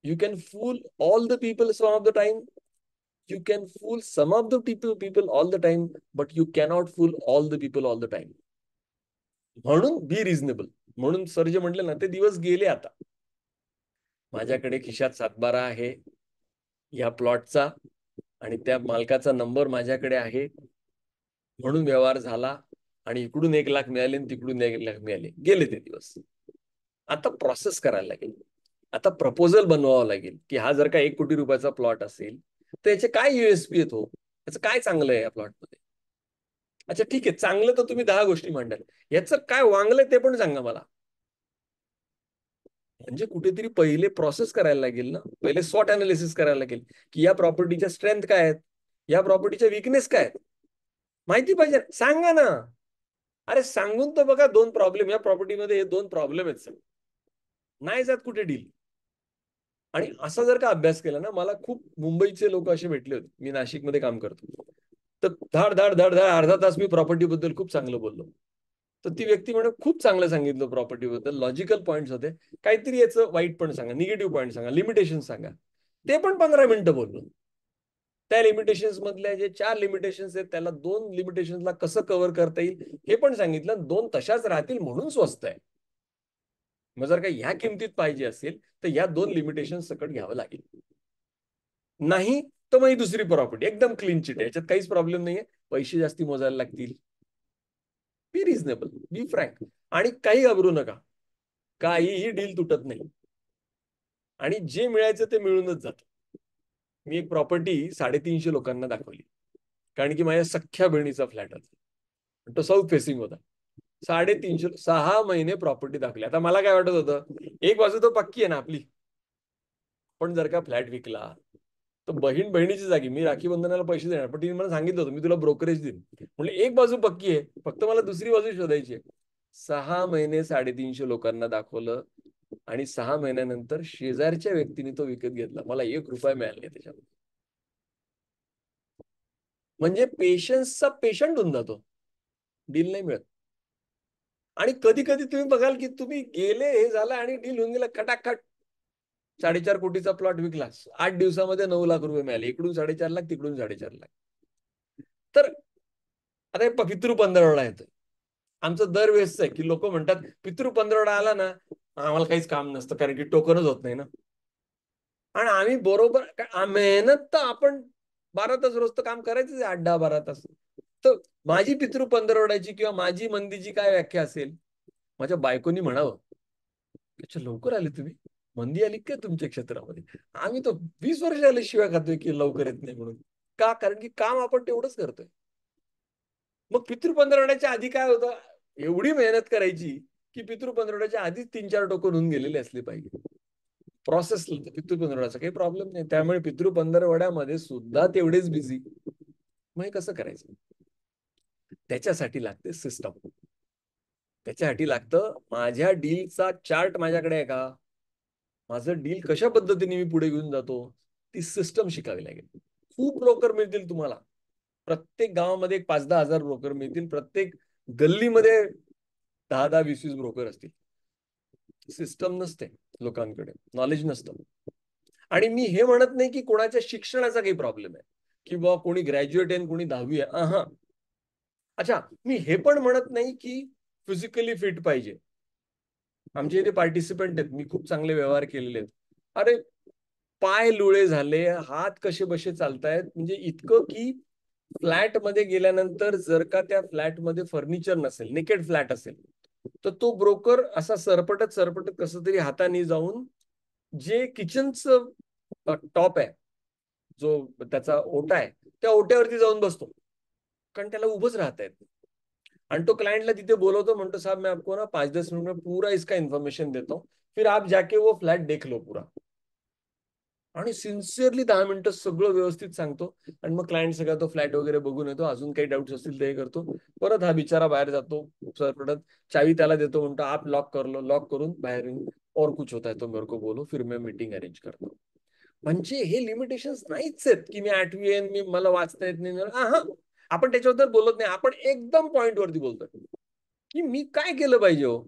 You can fool all the people some of the time, you can fool some of the people all the time, but you cannot fool all the people all the time. म्हणून बी रिझनेबल. म्हणून sir जे म्हटले ना, ते दिवस गेले आता. माझ्याकडे खिशात 7/12 आहे या प्लॉटचा, आणि त्या मालकाचा नंबर माझ्याकडे आहे, म्हणून व्यवहार झाला, आणि इकडून 1 लाख मिळाले आणि तिकडून 1 लाख मिळाले. गेले ते दिवस. आता प्रोसेस करायला लागेल. आता प्रपोजल बनवावं लागेल की हा जर का 1 कोटी रुपयाचा प्लॉट असेल तर याचे काय युएसपी येतो, याचं काय चांगलं आहे या प्लॉटमध्ये. अच्छा ठीक आहे, चांगलं तर तुम्ही 10 गोष्टी मांडाल, याचं काय वांगलंय ते पण सांगा मला. म्हणजे कुठेतरी पहिले प्रोसेस करायला लागेल ना, पहिले स्वॉट अनालिसिस करायला लागेल की या प्रॉपर्टीच्या स्ट्रेंथ काय आहेत, या प्रॉपर्टीच्या विकनेस काय आहेत, माहिती पाहिजे. सांगा ना. अरे सांगून तर बघा, 2 प्रॉब्लेम या प्रॉपर्टीमध्ये, हे 2 प्रॉब्लेम आहेत सर, नाही जात कुठे डील. आणि असा जर का अभ्यास केला ना, मला खूप मुंबईचे लोक असे भेटले होते, मी नाशिकमध्ये काम करतो, तर धाड धाड धाड धाड अर्धा तास मी प्रॉपर्टी बद्दल खूप चांगलं बोललो. तर ती व्यक्ती म्हणे खूप चांगलं सांगितलं प्रॉपर्टी बद्दल, लॉजिकल पॉईंट्स होते, काहीतरी याचं वाईट पण सांगा, निगेटिव्ह पॉईंट सांगा, लिमिटेशन सांगा. ते पण 15 मिनिटं बोललो. त्या लिमिटेशन्स मधल्या जे 4 लिमिटेशन्स आहेत, त्याला 2 लिमिटेशन्सला कसं कव्हर करता येईल हे पण सांगितलं. 2 तशाच राहतील म्हणून स्वस्त आहे. मग जर का ह्या किमतीत पाहिजे असेल तर या 2 लिमिटेशन सकट घ्यावं लागेल. नाही तर मग ही दुसरी प्रॉपर्टी एकदम क्लीन चिट आहे, याच्यात काहीच प्रॉब्लेम नाहीये. पैसे जास्ती मोजायला लागतील. बी रिझनेबल, बी फ्रँक, आणि काही घाबरू नका, काहीही डील तुटत नाही, आणि जे मिळायचं ते मिळूनच जातं. मी एक प्रॉपर्टी 350 लोकांना दाखवली, कारण की माझ्या सख्ख्या बहिणीचा फ्लॅट होता, तो साऊथ फेसिंग होता. 350, 6 महिने प्रॉपर्टी दाखवली. आता मला काय वाटत होतं, एक बाजू तो पक्की आहे ना आपली, पण जर का फ्लॅट विकला तर बहीण बहिणीची जागी, मी राखी बंधनाला पैसे देणार, पण तिने मला सांगितलं होतं मी तुला ब्रोकरेज देईन. म्हणजे एक बाजू पक्की आहे, फक्त मला दुसरी बाजू शोधायची आहे. 6 महिने 350 लोकांना दाखवलं, आणि 6 महिन्यानंतर शेजारच्या व्यक्तीने तो विकत घेतला. मला 1 रुपया मिळाला नाही त्याच्यामध्ये. म्हणजे पेशन्सचा पेशंट होऊन जातो, डील नाही मिळत. आणि कधी कधी तुम्ही बघाल की तुम्ही गेले, हे झालं आणि डील होऊन गेलं खटाखट. 4.5 कोटीचा प्लॉट विकला, 8 दिवसामध्ये 9 लाख रुपये मिळाले, इकडून 4.5 लाख, तिकडून 4.5 लाख. तर आता हे पितृ पंधरवडा येतोय. आमचं दरवेळेस आहे की लोक म्हणतात पितृ पंधरवडा आला ना आम्हाला काहीच काम नसतं, कारण की टोकनच होत नाही ना. आणि आम्ही बरोबर मेहनत तर आपण 12 तास रोज तर काम करायचंच आहे, 8-10-12 तास. तर माझी पितृ पंधरवड्याची किंवा माझी मंदीची काय व्याख्या असेल? माझ्या बायकोनी म्हणावं, अच्छा लवकर आले तुम्ही, मंदी आली काय तुमच्या क्षेत्रामध्ये? आम्ही तर 20 वर्ष आले शिवाय खातोय की लवकर येत नाही म्हणून. का? कारण की काम आपण तेवढंच करतोय. मग पितृ पंधरवड्याच्या आधी काय होतं, एवढी मेहनत करायची की पितृ पंधरवड्याच्या आधीच 3-4 टोकन होऊन गेलेले असले पाहिजे. प्रोसेस पितृ पंधरवड्याचा काही प्रॉब्लेम नाही, त्यामुळे पितृ पंधरवड्यामध्ये सुद्धा तेवढेच बिझी. मग हे कसं करायचं? त्याच्यासाठी लागते सिस्टम. त्याच्यासाठी लागतं, माझ्या डीलचा चार्ट माझ्याकडे आहे का, माझं डील कशा पद्धतीने मी पुढे घेऊन जातो, ती सिस्टम शिकावी लागेल. खूप ब्रोकर मिळतील तुम्हाला, प्रत्येक गावामध्ये 5-10 हजार ब्रोकर मिळतील, प्रत्येक गल्लीमध्ये 10-10, 20-20 ब्रोकर असतील. सिस्टम नसते, लोकांकडे नॉलेज नसतं. आणि मी हे म्हणत नाही की कोणाच्या शिक्षणाचा काही प्रॉब्लेम आहे, किंवा कोणी ग्रॅज्युएट आहे कोणी 10वी आहे. हा, अच्छा, मी हे पण म्हणत नाही की फिजिकली फिट पाहिजे. आमचे इथे पार्टिसिपंट आहेत, मी खूप चांगले व्यवहार केलेले आहेत. अरे पाय लुळे झाले, हात कसे बसे चालतायत, म्हणजे इतकं की फ्लॅट मध्ये गेल्यानंतर जर का त्या फ्लॅट मध्ये फर्निचर नसेल, नेकेड फ्लॅट असेल, तर तो ब्रोकर असा सरपटत सरपटत कसं तरी हाताने जाऊन जे किचनचं टॉप आहे, जो त्याचा ओटा आहे, त्या ओट्यावरती जाऊन बसतो, कारण त्याला उभंच राहता येत. आणि तो क्लायंटला तिथे बोलवतो, म्हणतो साहब मैं आपको ना 5-10 मिनट में पूरा इसका इन्फॉर्मेशन देता हूँ, फिर आप जाके वो फ्लैट देख लो पूरा. आणि सिन्सिअरली 10 मिनिटं सगळं व्यवस्थित सांगतो. आणि मग क्लायंट सगळा तो फ्लॅट वगैरे बघून येतो, अजून काही डाऊट्स असतील ते करतो. परत हा बिचारा बाहेर जातो, सर परत चावी त्याला देतो, म्हणतो आप लॉक कर लो. लॉक करून बाहेर येऊन और कुछ होता है तो मेरे को बोलो, फिर मैं मीटिंग अरेंज करतो. म्हणजे हे लिमिटेशन्स नाहीच आहेत की मी 8वी आहे, मी मला वाचता येत नाही. आपण त्याच्याबद्दल बोलत नाही, आपण एकदम पॉइंट वरती बोलतोय की मी काय केलं पाहिजे. हो,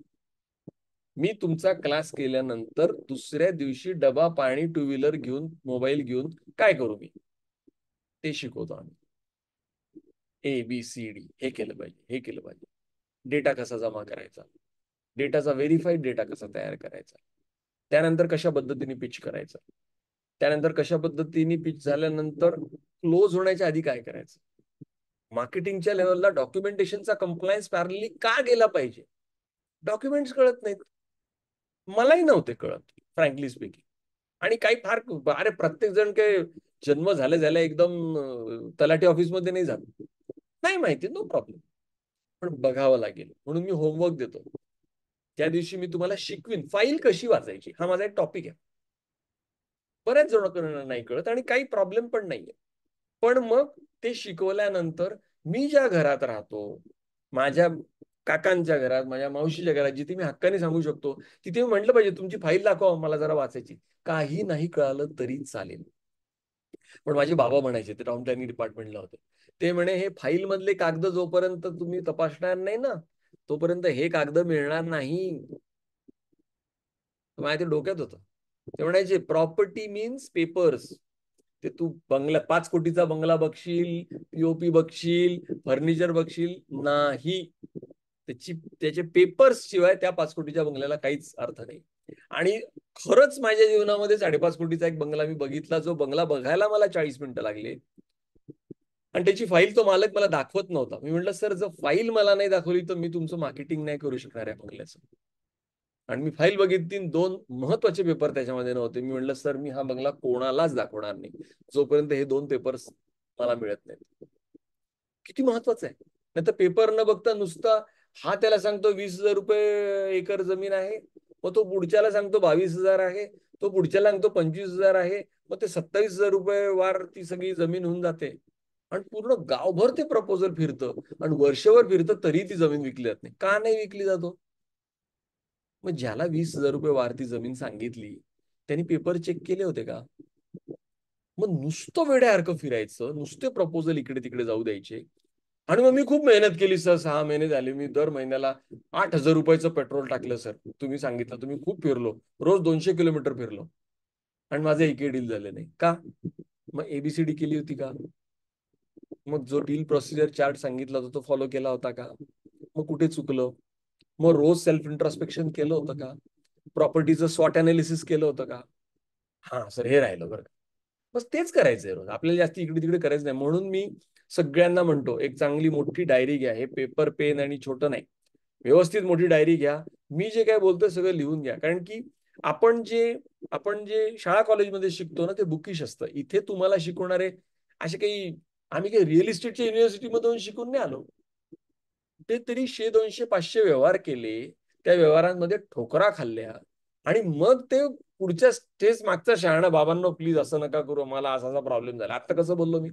मी तुमचा क्लास केल्यानंतर दुसऱ्या दिवशी डबा, पाणी, टू व्हीलर घेऊन, मोबाईल घेऊन काय करू मी, ते शिकवतो आम्ही. ABCD हे केलं पाहिजे, हे केलं पाहिजे. डेटा कसा जमा करायचा, डेटाचा व्हेरीफाईड डेटा कसा तयार करायचा, त्यानंतर कशा पद्धतीने पिच करायचं, त्यानंतर कशा पद्धतीने पिच झाल्यानंतर क्लोज होण्याच्या आधी काय करायचं. मार्केटिंगच्या लेवलला डॉक्युमेंटेशनचा कंप्लायन्स पॅरलली का गेला पाहिजे, डॉक्युमेंट्स कळत नाहीत. मलाही नव्हते कळत, फ्रँकली स्पीकिंग. आणि काही फार, अरे प्रत्येक जण काही जन्म झाल्या एकदम तलाठी ऑफिसमध्ये नाही जात, नाही माहिती, नो प्रॉब्लेम. पण बघावं लागेल म्हणून मी होमवर्क देतो. त्या दिवशी मी तुम्हाला शिकवीन फाईल कशी वाचायची, हा माझा एक टॉपिक आहे. बऱ्याच जणांना नाही कळत आणि काही प्रॉब्लेम पण नाहीये. पण मग ते शिकवल्यानंतर मी ज्या घरात राहतो, माझ्या काकांच्या घरात, माझ्या मावशीच्या घरात, जिथे मी हक्काने सांगू शकतो, तिथे मी म्हटलं पाहिजे तुमची फाईल दाखवा मला जरा वाचायची. काही नाही कळालं तरी चालेल. पण माझे बाबा म्हणायचे, ते टाउन प्लॅनिंग डिपार्टमेंटला होते, ते म्हणे हे फाईल मधले कागद जोपर्यंत तुम्ही तपासणार नाही ना, तोपर्यंत हे कागद मिळणार नाही. माझ्या ते डोक्यात होतं. ते म्हणायचे प्रॉपर्टी मीन्स पेपर्स. ते तू बंगला 5 कोटीचा बंगला बघशील, पीओपी बघशील, फर्निचर बघशील, नाही. त्याचे पेपर्स शिवाय त्या 5 कोटीच्या बंगल्याला काहीच अर्थ नाही. आणि खरंच माझ्या जीवनामध्ये 5.5 कोटीचा एक बंगला मी बघितला, जो बंगला बघायला मला 40 मिनिटं लागले. आणि त्याची फाईल तो मालक मला दाखवत नव्हता. मी म्हटलं सर, जर फाईल मला नाही दाखवली तर मी तुमचं मार्केटिंग नाही करू शकणार आहे बंगल्याचं. आणि मी फाईल बघितली, 2 महत्वाचे पेपर त्याच्यामध्ये नव्हते. मी म्हटलं सर, मी हा बंगला कोणालाच दाखवणार नाही जोपर्यंत हे 2 पेपर्स मला मिळत नाहीत. किती महत्वाचं आहे. नाही तर पेपर न बघता नुसता हा त्याला सांगतो 20,000 रुपये एकर जमीन आहे, मग तो पुढच्याला सांगतो 22,000 आहे, तो पुढच्याला सांगतो 25,000 आहे, मग ते 27,000 रुपये वार ती सगळी जमीन होऊन जाते. आणि पूर्ण गावभर ते प्रपोजल फिरतं आणि वर्षभर फिरतं तरी ती जमीन विकली जात नाही. का नाही विकली जातो. मग ज्याला 20,000 रुपये वारती जमीन सांगितली त्यांनी पेपर चेक केले होते का. मग नुसतं वेड्यासारखं फिरायचं, नुसते प्रपोजल इकडे तिकडे जाऊ द्यायचे. आणि मग मी खूप मेहनत केली सर, 6 महिने झाले मी दर महिन्याला 8,000 रुपयाचं पेट्रोल टाकलं सर. तुम्ही सांगितलं, तुम्ही खूप फिरलो, रोज 200 किलोमीटर फिरलो, आणि माझं एकही डील झालं नाही. का. मग ABCD केली होती का. मग जो डील प्रोसिजर चार्ट सांगितला होता तो फॉलो केला होता का. मग कुठे चुकलं. मग रोज सेल्फ इंट्रोस्पेक्शन केलं होतं का. प्रॉपर्टीचं स्वॉट अनालिसिस केलं होतं का. हा सर, हे राहिलं बरं. बस तेच करायचंय रोज, आपल्याला जास्त इकडे तिकडे करायचं नाही. म्हणून मी सगळ्यांना म्हणतो, एक चांगली मोठी डायरी घ्या. हे पेपर पेन आणि छोटं नाही, व्यवस्थित मोठी डायरी घ्या. मी जे काय बोलतोय सगळं लिहून घ्या. कारण की आपण जे शाळा कॉलेजमध्ये शिकतो ना, ते बुकिश असतं. इथे तुम्हाला शिकवणारे असे काही, आम्ही काही रिअल इस्टेटच्या युनिव्हर्सिटीमधून शिकून नाही आलो. ते तरी 100, 200, 500 व्यवहार केले, त्या व्यवहारांमध्ये ठोकरा खाल्ल्या, आणि मग ते पुढच्या स्टेज मागचा शहाणा, बाबांनो प्लीज असं नका करू, मला असा प्रॉब्लेम झाला. आता कसं बोललो मी,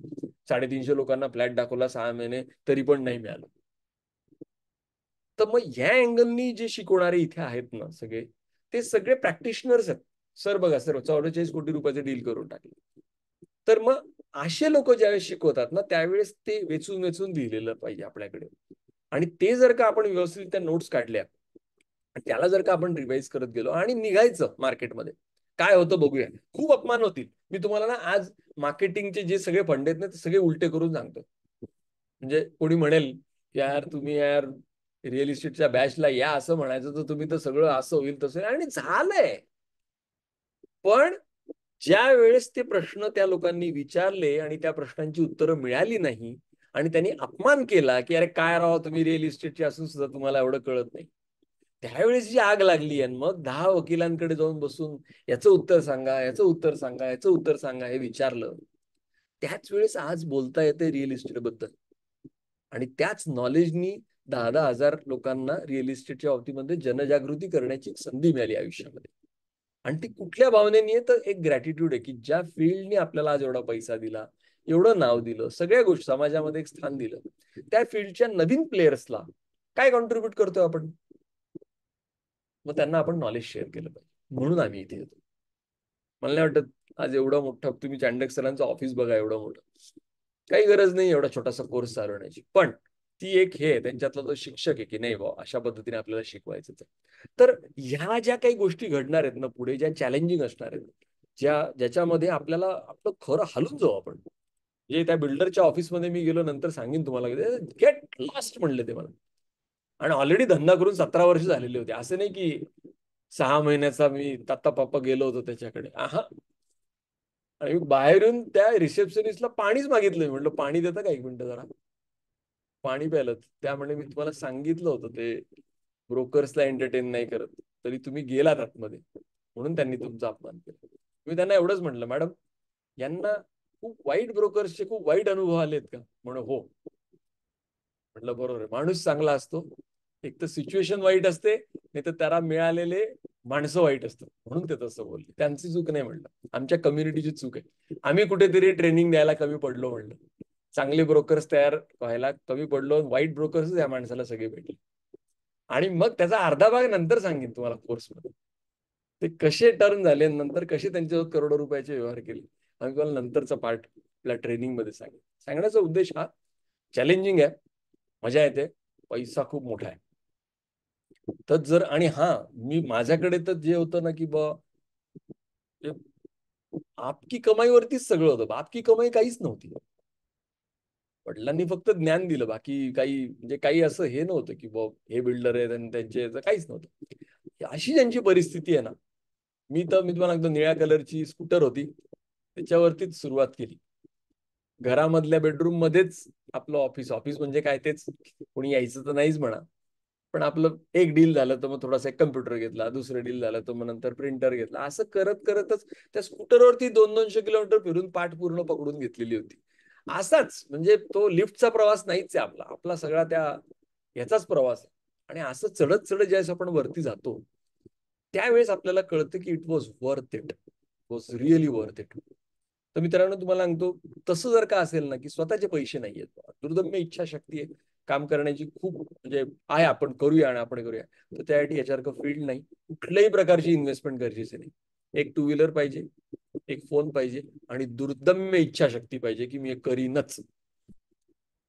350 लोकांना फ्लॅट दाखवला 6 महिने तरी पण नाही मिळालं. तर मग ह्या अँगलनी जे शिकवणारे इथे आहेत ना सगळे, ते सगळे प्रॅक्टिशनर्स आहेत. सर बघा सर, 44 कोटी रुपयाचे डील करून टाकले. तर मग असे लोक ज्यावेळेस शिकवतात ना, त्यावेळेस ते वेचून वेचून लिहिलेलं पाहिजे आपल्याकडे. आणि ते जर का आपण व्यवस्थित त्या नोट्स काढल्या, त्याला जर का आपण रिवाइज करत गेलो आणि निघायचं मार्केटमध्ये, काय होतं बघूया. खूप अपमान होतील. मी तुम्हाला ना आज मार्केटिंगचे जे सगळे फंडे आहेत ना, ते सगळे उलटे करून सांगतो. म्हणजे कोणी म्हणेल यार, तुम्ही यार रिअल इस्टेटच्या बॅचला या असं म्हणायचं, तर तुम्ही तर सगळं असं होईल तसं, आणि झालंय. पण ज्या वेळेस ते प्रश्न त्या लोकांनी विचारले आणि त्या प्रश्नांची उत्तरं मिळाली नाही, आणि त्यांनी अपमान केला की अरे काय राव, तुम्ही रिअल इस्टेटचे असून सुद्धा तुम्हाला एवढं कळत नाही, त्यावेळेस जी आग लागली आणि मग 10 वकिलांकडे जाऊन बसून याचं उत्तर सांगा, याचं उत्तर सांगा, याचं उत्तर सांगा हे विचारलं, त्याच वेळेस आज बोलता येते रिअल इस्टेट बद्दल. आणि त्याच नॉलेजनी 10,000 लोकांना रिअल इस्टेटच्या बाबतीमध्ये जनजागृती करण्याची संधी मिळाली आयुष्यामध्ये. आणि ती कुठल्या भावनेने आहे, तर एक ग्रॅटिट्यूड आहे की ज्या फील्डने आपल्याला आज एवढा पैसा दिला, एवढं नाव दिलं, सगळ्या गोष्टी समाजामध्ये एक स्थान दिलं, त्या फील्डच्या नवीन प्लेयर्सला काय कॉन्ट्रीब्युट करतोय आपण, मग त्यांना आपण नॉलेज शेअर केलं पाहिजे. म्हणून आम्ही इथे येतो. मला नाही वाटत आज एवढं मोठं तुम्ही चांडक सरांचं ऑफिस बघा, एवढं मोठं, काही गरज नाही एवढा छोटासा कोर्स चालवण्याची, पण ती एक हे त्यांच्यातला तो शिक्षक आहे की नाही बाबा अशा पद्धतीने आपल्याला शिकवायचं. तर ह्या ज्या काही गोष्टी घडणार आहेत ना पुढे, ज्या चॅलेंजिंग असणार आहेत, ज्याच्यामध्ये आपल्याला आपलं खरं हलून जाऊ आपण. म्हणजे त्या बिल्डरच्या ऑफिसमध्ये मी गेलो, नंतर सांगेन तुम्हाला, गेट लास्ट म्हणले ते मला. आणि ऑलरेडी धंदा करून 17 वर्ष झालेले होते. असं नाही की 6 महिन्याचा मी तात्ता पाप्पा गेलो होतो त्याच्याकडे. आहा. आणि मी बाहेरून त्या रिसेप्शनिस्टला पाणीच मागितलं. म्हटलं पाणी देता का 1 मिनिटं जरा, पाणी प्यायलं. त्यामुळे मी तुम्हाला सांगितलं होतं ते ब्रोकर्सला एंटरटेन नाही करत, तरी तुम्ही गेलात आतमध्ये, म्हणून त्यांनी तुमचा अपमान केला. मी त्यांना एवढंच म्हटलं, मॅडम यांना खूप वाईट ब्रोकर्सचे खूप वाईट अनुभव आलेत का? म्हणून हो. म्हटलं बरोबर आहे, माणूस चांगला असतो, एक तर सिच्युएशन वाईट असते, नाही तर त्याला मिळालेले माणसं वाईट असतात, म्हणून ते तसं बोलले. त्यांची चूक नाही म्हणलं, आमच्या कम्युनिटीची चूक आहे. आम्ही कुठेतरी ट्रेनिंग द्यायला कमी पडलो म्हणलं, चांगले ब्रोकर्स तयार व्हायला कमी पडलो, वाईट ब्रोकर्स या माणसाला सगळे भेटले. आणि मग त्याचा अर्धा भाग नंतर सांगेन तुम्हाला कोर्समध्ये, ते कसे टर्न झाले, नंतर कसे त्यांच्यावर करोडो रुपयाचे व्यवहार केले, आम्ही तुम्हाला नंतरचा पार्ट आपल्या ट्रेनिंग मध्ये सांगेन. सांगण्याचा उद्देश हा, चॅलेंजिंग आहे, मजा येते, पैसा खूप मोठा आहे. तर जर, आणि हा मी माझ्याकडे तर जे होतं ना की बा आपकी कमाईवरतीच सगळं होतं, आपकी कमाई काहीच नव्हती. वडिलांनी फक्त ज्ञान दिलं, बाकी काही म्हणजे काही असं हे नव्हतं की बा हे बिल्डर आहेत आणि त्यांचे काहीच नव्हतं. अशी ज्यांची परिस्थिती आहे ना, मी तुम्हाला सांगतो, निळ्या कलरची स्कूटर होती, त्याच्यावरतीच सुरुवात केली. घरामधल्या बेडरूम मध्येच आपलं ऑफिस, ऑफिस म्हणजे काय तेच, कोणी यायचं तर नाहीच म्हणा, पण आपलं एक डील झालं तर मग थोडासा एक कम्प्युटर घेतला, दुसरं डील झालं तर मग नंतर प्रिंटर घेतला, असं करत करतच त्या स्कूटरवरती 200-200 किलोमीटर फिरून पाठ पूर्ण पकडून घेतलेली होती. असाच म्हणजे तो लिफ्टचा प्रवास नाहीच आहे आपला, आपला सगळा त्या याचाच प्रवास आहे. आणि असं चढत चढत ज्यावेळेस आपण वरती जातो, त्यावेळेस आपल्याला कळतं की it was worth it, was really worth it. तर मित्रांनो तुम्हाला सांगतो, तसं जर का असेल ना की स्वतःचे पैसे नाहीयेत, दुर्दम्य इच्छाशक्ती आहे, काम करण्याची खूप म्हणजे आहे, आपण करूया आणि आपण करूया, तर त्यासाठी याच्यासारखं फील्ड नाही, कुठल्याही प्रकारची इन्व्हेस्टमेंट गरजेची नाही. एक 2 व्हीलर पाहिजे, एक फोन पाहिजे आणि दुर्दम्य इच्छाशक्ती पाहिजे की मी हे करीनच,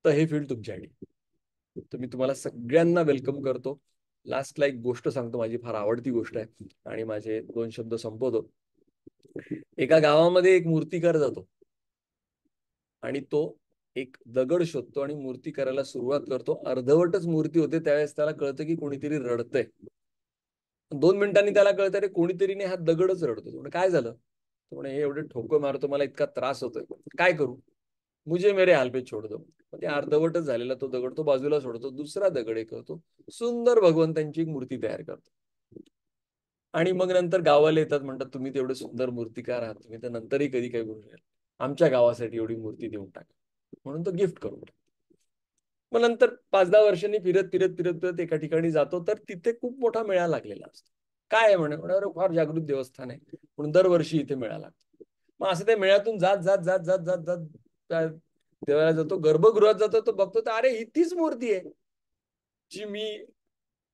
तर हे फील्ड तुमच्यासाठी. तर मी तुम्हाला सगळ्यांना वेलकम करतो. लास्टला एक गोष्ट सांगतो, माझी फार आवडती गोष्ट आहे आणि माझे 2 शब्द संपवतो. एका गावामध्ये एक मूर्तिकार जातो आणि तो एक दगड शोधतो आणि मूर्ती करायला सुरुवात करतो. अर्धवटच मूर्ती होते, त्यावेळेस त्याला कळतं की कोणीतरी रडतंय. 2 मिनिटांनी त्याला कळतं, अरे कोणीतरी हा दगडच रडतो. म्हणजे काय झालं? तो म्हणे हे एवढे ठोको मारतो, मला इतका त्रास होतोय, काय करू? मुझे मेरे हाल पे छोड़ दो. मग ते अर्धवटच झालेला तो दगड तो बाजूला सोडतो, दुसरा दगड एक करतो, सुंदर भगवंतांची एक मूर्ती तयार करतो. आणि मग नंतर गावाला येतात, म्हणतात तुम्ही तेवढे सुंदर मूर्तिकार आहात, तुम्ही तर नंतरही कधी काही बोलू शकता, आमच्या गावासाठी एवढी मूर्ती देऊन टाका, म्हणून तो गिफ्ट करून टाकतो. मग नंतर 5-10 वर्षांनी फिरत फिरत फिरत फिरत एका ठिकाणी जातो, तर तिथे खूप मोठा मेळा लागलेला असतो. काय आहे म्हणे, फार जागृत देवस्थान आहे म्हणून दरवर्षी इथे मेळा लागतो. मग असं त्या मेळ्यातून जात जात जात जात जात जात देवाला जातो, गर्भगृहात जातो, तो बघतो तर अरे ही तीच मूर्ती आहे जी मी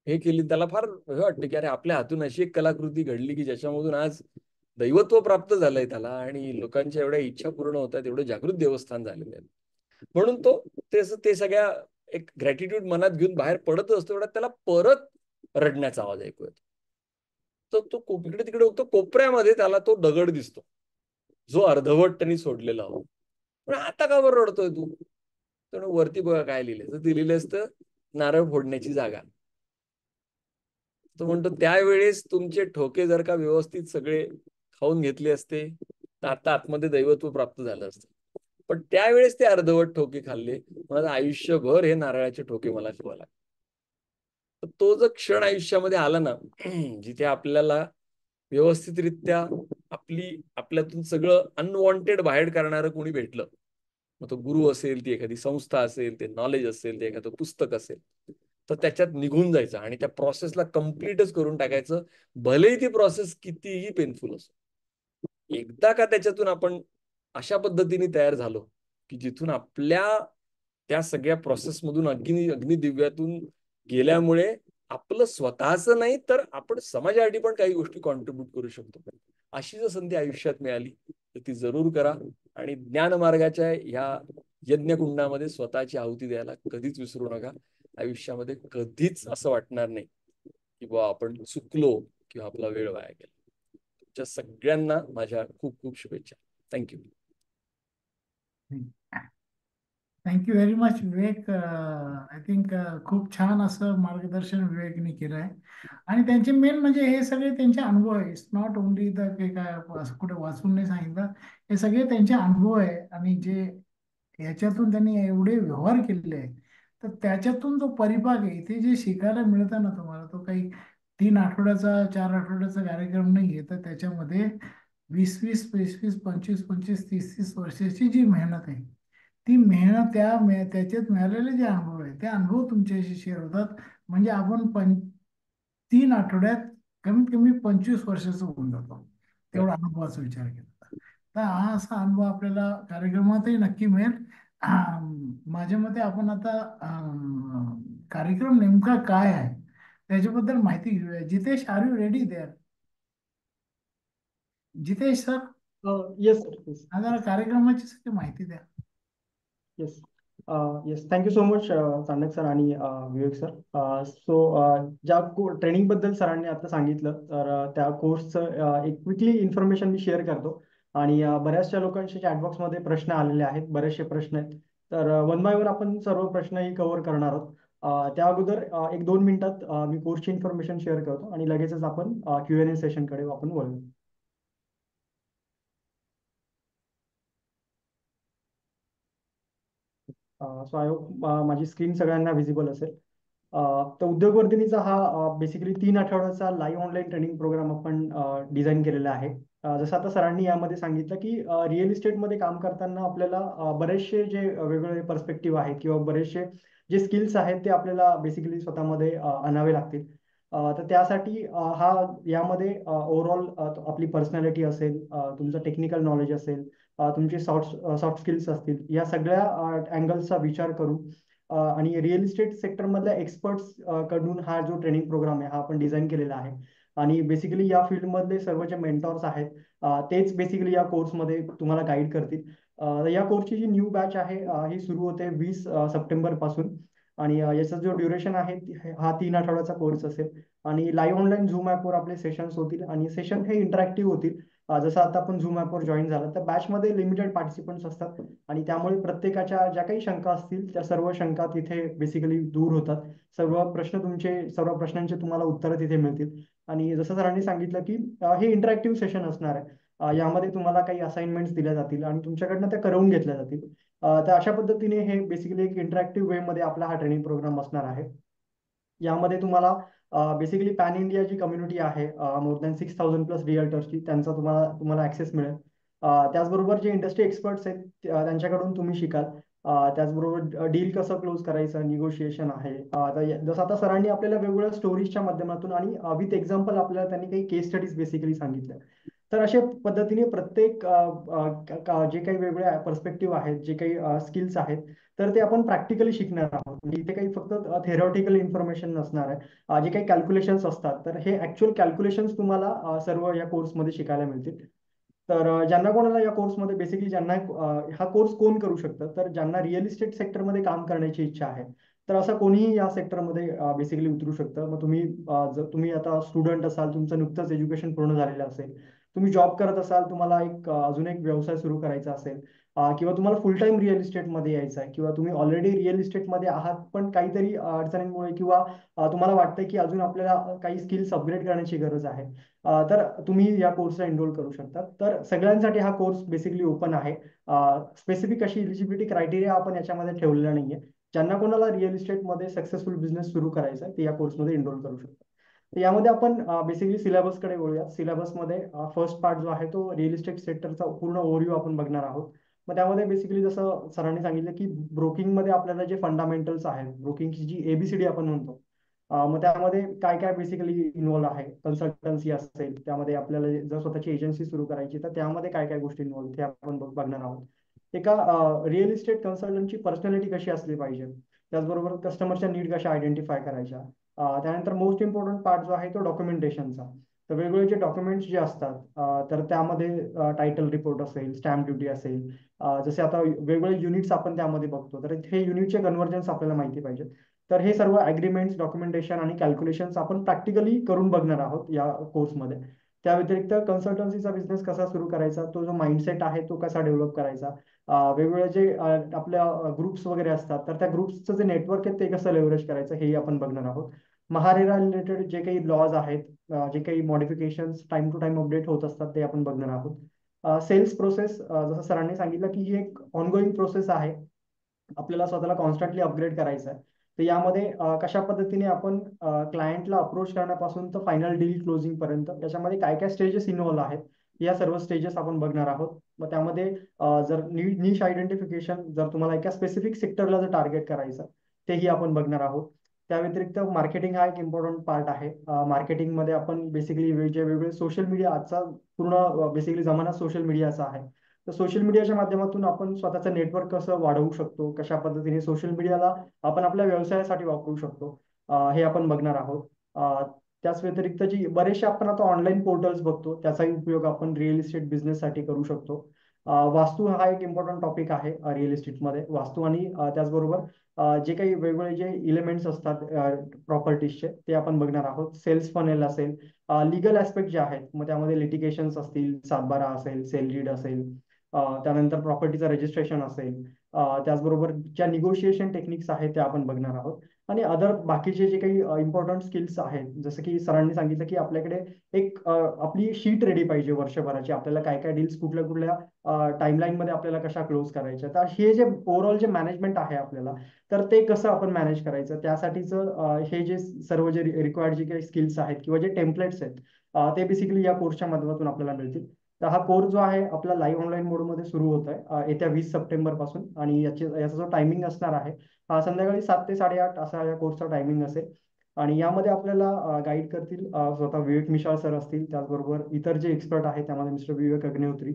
हे केली. त्याला फार हे वाटतं की अरे आपल्या हातून अशी एक कलाकृती घडली की ज्याच्यामधून आज दैवत्व प्राप्त झालंय त्याला आणि लोकांच्या एवढ्या इच्छा पूर्ण होतात, एवढं जागृत देवस्थान झालेलं आहे. म्हणून तो ते सगळ्या एक ग्रॅटिट्यूड मनात घेऊन बाहेर पडत असतो, एवढा त्याला परत रडण्याचा आवाज ऐकू येतो. तर तो इकडे तिकडे होतो, कोपऱ्यामध्ये त्याला तो दगड दिसतो जो अर्धवट त्यांनी सोडलेला होता. पण आता का बरं रडतोय तू? तर वरती बघा काय लिहिलंय, तर ते लिहिलं असतं नारळ फोडण्याची जागा. तो म्हणतो त्यावेळेस तुमचे ठोके जर का व्यवस्थित सगळे खाऊन घेतले असते तर आता आतमध्ये दैवत्व प्राप्त झालं असतं, पण त्यावेळेस ते अर्धवट ठोके खाल्ले, मला आयुष्यभर हे नारळाचे ठोके मला शिवायला. तो जो क्षण आयुष्यामध्ये आला ना जिथे आपल्याला व्यवस्थितरित्या आपल्यातून सगळं अनवॉन्टेड बाहेर करणारं कोणी भेटलं, मग तो गुरु असेल, ती एखादी संस्था असेल, ते नॉलेज असेल, ते एखादं पुस्तक असेल, तर त्याच्यात निघून जायचं आणि त्या प्रोसेसला कम्प्लीटच करून टाकायचं, भलेही ती प्रोसेस कितीही पेनफुल असो. एकदा का त्याच्यातून आपण अशा पद्धतीने तयार झालो की जिथून आपल्या त्या सगळ्या प्रोसेसमधून अग्निदिव्यातून गेल्यामुळे आपलं स्वतःचं नाही तर आपण समाजासाठी पण काही गोष्टी कॉन्ट्रीब्यूट करू शकतो, अशी जर संधी आयुष्यात मिळाली तर ती जरूर करा. आणि ज्ञानमार्गाच्या ह्या यज्ञकुंडामध्ये स्वतःची आहुती द्यायला कधीच विसरू नका. आयुष्यामध्ये कधीच असं वाटणार नाही की बा आपण चुकलो किंवा आपला वेळ वाया गेला. तुमच्या सगळ्यांना माझ्या खूप खूप शुभेच्छा. Thank you. Thank you very much Vivek. I think खूप छान असं मार्गदर्शन विवेकने केलं आहे. आणि त्यांचे मेन म्हणजे हे सगळे त्यांचे अनुभव आहे. इट्स नॉट ओनली द काही काय असं कुठे वाचून नाही सांगितलं, हे सगळे त्यांचे अनुभव आहे. आणि जे ह्याच्यातून त्यांनी एवढे व्यवहार केलेले आहेत, तर त्याच्यातून जो परिपाक आहे इथे जे शिकायला मिळतं ना तुम्हाला, तो काही 3 आठवड्याचा 4 आठवड्याचा कार्यक्रम नाही आहे. तर त्याच्यामध्ये 20-20, 20-20, 25-25, 30-30 वर्षाची जी मेहनत आहे, ती मेहनत त्याच्यात मिळालेले जे अनुभव आहे ते अनुभव तुमच्याशी शेअर होतात. म्हणजे आपण 3 आठवड्यात कमीत कमी 25 वर्षाचं होऊन जातो, तेवढा अनुभवाचा विचार केला तर हा असा अनुभव आपल्याला कार्यक्रमातही नक्की मिळेल. माझ्या मते आपण आता कार्यक्रम नेमका काय आहे त्याच्याबद्दल माहिती घेऊया. Jitesh, are you ready there? Jitesh sir, yes sir, yes जरा कार्यक्रमाची सगळी माहिती द्या. Yes. Yes, thank you so much Chandak sir आणि विवेक सर. सो ज्या ट्रेनिंग बद्दल सरांनी आता सांगितलं, तर त्या कोर्सचं एक क्विकली इन्फॉर्मेशन मी शेअर करतो. आणि बऱ्याचशा लोकांचे चॅटबॉक्समध्ये प्रश्न आलेले आहेत, बरेचसे प्रश्न आहेत. तर वन बाय वन आपण सर्व प्रश्नही कव्हर करणार आहोत. त्या अगोदर 1-2 मिनिटात मी कोर्सची इन्फॉर्मेशन शेअर करतो आणि लगेचच आपण Q&A सेशनकडे आपण वळू. सो आय होप माझी स्क्रीन सगळ्यांना व्हिजिबल असेल. तर उद्योगवर्धिनीचा हा बेसिकली 3 आठवड्याचा लाईव्ह ऑनलाईन ट्रेनिंग प्रोग्राम आपण डिझाईन केलेला आहे. जसं आता सरांनी यामध्ये सांगितलं की रिअल इस्टेटमध्ये काम करताना आपल्याला बरेचसे जे वेगवेगळे पर्स्पेक्टिव्ह आहेत किंवा बरेचसे जे स्किल्स आहेत ते आपल्याला बेसिकली स्वतःमध्ये आणावे लागतील. तर त्यासाठी यामध्ये ओव्हरऑल आपली पर्सनॅलिटी असेल, तुमचं टेक्निकल नॉलेज असेल, तुमचे सॉफ्ट स्किल्स असतील, या सगळ्या अँगल्सचा विचार करून आणि रिअल इस्टेट सेक्टरमधल्या एक्सपर्ट्स कडून हा जो ट्रेनिंग प्रोग्राम आहे हा आपण डिझाईन केलेला आहे. आणि बेसिकली या फील्डमधले सर्व जे मेंटॉर्स आहेत तेच बेसिकली या कोर्समध्ये तुम्हाला गाईड करतील. या कोर्सची जी न्यू बॅच आहे ही सुरू होते 20 सप्टेंबर पासून. आणि याचा जो ड्युरेशन आहे हा 3 आठवड्याचा कोर्स असेल. आणि लाईव्ह ऑनलाईन झूम ॲपवर आपले सेशन्स होतील आणि सेशन हे इंटरॅक्टिव्ह होतील. जसं आता आपण झूम ॲपवर जॉईन झालं तर बॅचमध्ये लिमिटेड पार्टिसिपंट्स असतात आणि त्यामुळे प्रत्येकाच्या ज्या काही शंका असतील त्या सर्व शंका तिथे बेसिकली दूर होतात. सर्व प्रश्नांचे तुम्हाला उत्तरं तिथे मिळतील. आणि जसं सरांनी सांगितलं की हे इंटरॅक्टिव्ह सेशन असणार आहे. यामध्ये तुम्हाला काही असाइनमेंट्स दिल्या जातील आणि तुमच्याकडनं त्या करवून घेतल्या जातील. तर अशा पद्धतीने हे बेसिकली एक इंटरॅक्टिव्ह वे मध्ये आपला हा ट्रेनिंग प्रोग्राम असणार आहे. यामध्ये तुम्हाला बेसिकली पॅन इंडिया जी कम्युनिटी आहे, मोर दॅन 6,000+ रिअल्टर्सची, त्यांचा तुम्हाला ऍक्सेस मिळेल. त्याचबरोबर जे इंडस्ट्री एक्सपर्ट्स आहेत त्यांच्याकडून तुम्ही शिकाल. त्याचबरोबर डील कसं क्लोज करायचं, निगोशिएशन आहे. जसं आता सरांनी आपल्याला वेगवेगळ्या स्टोरीजच्या माध्यमातून आणि विथ एक्झाम्पल आपल्याला त्यांनी काही केस स्टडीज बेसिकली सांगितल्या. तर अशा पद्धतीने प्रत्येक जे काही वेगवेगळे पर्स्पेक्टिव्ह आहेत, जे काही स्किल्स आहेत, तर ते आपण प्रॅक्टिकली शिकणार आहोत. म्हणजे इथे काही फक्त थेरॉटिकल इन्फॉर्मेशन नसणार आहे. जे काही कॅल्क्युलेशन्स असतात तर हे ऍक्च्युअल कॅल्क्युलेशन्स तुम्हाला सर्व या कोर्समध्ये शिकायला मिळतील. तर ज्यांना कोणाला या कोर्समध्ये बेसिकली हा कोर्स कोण करू शकतं, तर ज्यांना रिअल इस्टेट सेक्टरमध्ये काम करण्याची इच्छा आहे तर असं कोणीही या सेक्टरमध्ये बेसिकली उतरू शकतं. मग जर तुम्ही आता स्टुडंट असाल, तुमचं नुकतंच एज्युकेशन पूर्ण झालेलं असेल, तुम्ही जॉब करत असाल, तुम्हाला अजून एक व्यवसाय सुरू करायचा असेल, किंवा तुम्हाला फुल टाइम रिअल इस्टेटमध्ये यायचं आहे, किंवा तुम्ही ऑलरेडी रिअल इस्टेटमध्ये आहात पण काहीतरी अडचणींमुळे किंवा तुम्हाला वाटतं की अजून आपल्याला काही स्किल्स अपग्रेड करण्याची गरज आहे, तर तुम्ही या कोर्सला एनरोल करू शकता. तर सगळ्यांसाठी हा कोर्स बेसिकली ओपन आहे. स्पेसिफिक अशी इलिजिबिलिटी क्रायटेरिया आपण याच्यामध्ये ठेवलेला नाहीये. ज्यांना कोणाला रिअल इस्टेटमध्ये सक्सेसफुल बिझनेस सुरू करायचा आहे ते या कोर्समध्ये एनरोल करू शकतात. तर यामध्ये आपण बेसिकली सिलेबसकडे वळूया. सिलेबसमध्ये फर्स्ट पार्ट जो आहे तो रिअल इस्टेट सेक्टरचा पूर्ण ओव्हरव्ह्यू आपण बघणार आहोत. मग त्यामध्ये बेसिकली जसं सरांनी सांगितलं की ब्रोकिंगमध्ये आपल्याला जे फंडामेंटल्स आहेत, ब्रोकिंगची जी ABCD आपण म्हणतो, मग त्यामध्ये काय काय बेसिकली इन्व्हॉल्व आहे. कन्सल्टन्सी असेल, त्यामध्ये आपल्याला जर स्वतःची एजन्सी सुरू करायची तर त्यामध्ये काय काय गोष्टी इन्व्हॉल्व ते आपण बघणार आहोत. एका रिअल इस्टेट कन्सल्टंटची पर्सनॅलिटी कशी असली पाहिजे, त्याचबरोबर कस्टमरच्या नीड कशा आयडेंटिफाय करायच्या. त्यानंतर मोस्ट इम्पॉर्टंट पार्ट जो आहे तो डॉक्युमेंटेशनचा. तर वेगवेगळे जे डॉक्युमेंट्स जे असतात, तर त्यामध्ये टायटल रिपोर्ट असेल, स्टॅम्प ड्युटी असेल, जसे आता वेगवेगळे युनिट्स आपण त्यामध्ये बघतो, तर हे युनिटचे कन्व्हर्जन्स आपल्याला माहिती पाहिजे. तर हे सर्व ॲग्रीमेंट्स, डॉक्युमेंटेशन आणि कॅल्क्युलेशन्स आपण प्रॅक्टिकली करून बघणार आहोत या कोर्समध्ये. त्या व्यतिरिक्त कन्सल्टन्सीचा बिझनेस कसा सुरू करायचा, तो जो माइंडसेट आहे तो कसा डेव्हलप करायचा, वेगवेगळे जे आपल्या ग्रुप्स वगैरे असतात, तर त्या ग्रुप्सचं जे नेटवर्क आहे ते कसं लेव्हरेज करायचं हेही आपण बघणार आहोत. महारेरा रिलेटेड जे काही लॉज आहेत, जे काही modifications time to time update होत असतात ते आपण बघणार आहोत. सेल्स प्रोसेस, जसं सरांनी सांगितलं की ही एक ऑनगोईंग प्रोसेस आहे, आपल्याला स्वतःला कॉन्स्टंटली अपग्रेड करायचं आहे. तर यामध्ये कशा पद्धतीने आपण क्लायंटला अप्रोच करण्यापासून तर फायनल डील क्लोजिंग पर्यंत त्याच्यामध्ये काय काय स्टेजेस इन्व्हॉल्व आहेत, या सर्व स्टेजेस आपण बघणार आहोत. मग त्यामध्ये जर निश आयडेंटिफिकेशन, जर तुम्हाला एका स्पेसिफिक सेक्टरला जर टार्गेट करायचं तेही आपण बघणार आहोत. त्या व्यतिरिक्त मार्केटिंग हा एक इम्पॉर्टंट पार्ट आहे. मार्केटिंगमध्ये आपण बेसिकली वेगवेगळे सोशल मीडिया, आजचा पूर्ण बेसिकली जमाना सोशल मीडियाचा आहे. तर सोशल मीडियाच्या माध्यमातून आपण स्वतःचं नेटवर्क कसं वाढवू शकतो, कशा पद्धतीने सोशल मीडियाला आपण आपल्या व्यवसायासाठी वापरू शकतो, हे आपण बघणार आहोत. त्याच व्यतिरिक्त जी बरेचसे आपण आता ऑनलाईन पोर्टल्स बघतो, त्याचाही उपयोग आपण रिअल इस्टेट बिझनेससाठी करू शकतो. वास्तू हा एक इम्पॉर्टंट टॉपिक आहे रिअल इस्टेटमध्ये. वास्तू आणि त्याचबरोबर जे काही वेगवेगळे जे इलिमेंट्स असतात प्रॉपर्टीजचे ते आपण बघणार आहोत. सेल्स फनेल असेल, लिगल ऍस्पेक्ट जे आहेत, मग त्यामध्ये लिटिगेशन्स असतील, सातबारा असेल, सेल डीड असेल, त्यानंतर प्रॉपर्टीचं रजिस्ट्रेशन असेल, त्याचबरोबर ज्या निगोशिएशन टेक्निक्स आहेत त्या आपण बघणार आहोत. आणि अदर बाकीचे जे काही इम्पॉर्टंट स्किल्स आहेत, जसं की सरांनी सांगितलं की आपल्याकडे एक आपली शीट रेडी पाहिजे वर्षभराची, आपल्याला काय काय डील्स कुठल्या कुठल्या टाइमलाईन मध्ये आपल्याला कशा क्लोज करायच्या. तर हे जे ओव्हरऑल जे मॅनेजमेंट आहे आपल्याला, तर ते कसं आपण मॅनेज करायचं, त्यासाठीचं हे जे सर्व जे रिक्वायर्ड जे काही स्किल्स आहेत किंवा जे टेम्पलेट्स आहेत, ते बेसिकली या कोर्सच्या माध्यमातून आपल्याला मिळतील. तर हा कोर्स जो आहे आपला लाईव्ह ऑनलाईन मोडमध्ये सुरू होत आहे येत्या 20 सप्टेंबर पासून. आणि याचा जो टायमिंग असणार आहे, संध्याकाळी 7 ते 8:30 असा या कोर्सचा टायमिंग असेल. आणि यामध्ये आपल्याला गाईड करतील स्वतः विवेक मिश्रा सर असतील, त्याचबरोबर इतर जे एक्सपर्ट आहेत त्यामध्ये मिस्टर विवेक अग्निहोत्री,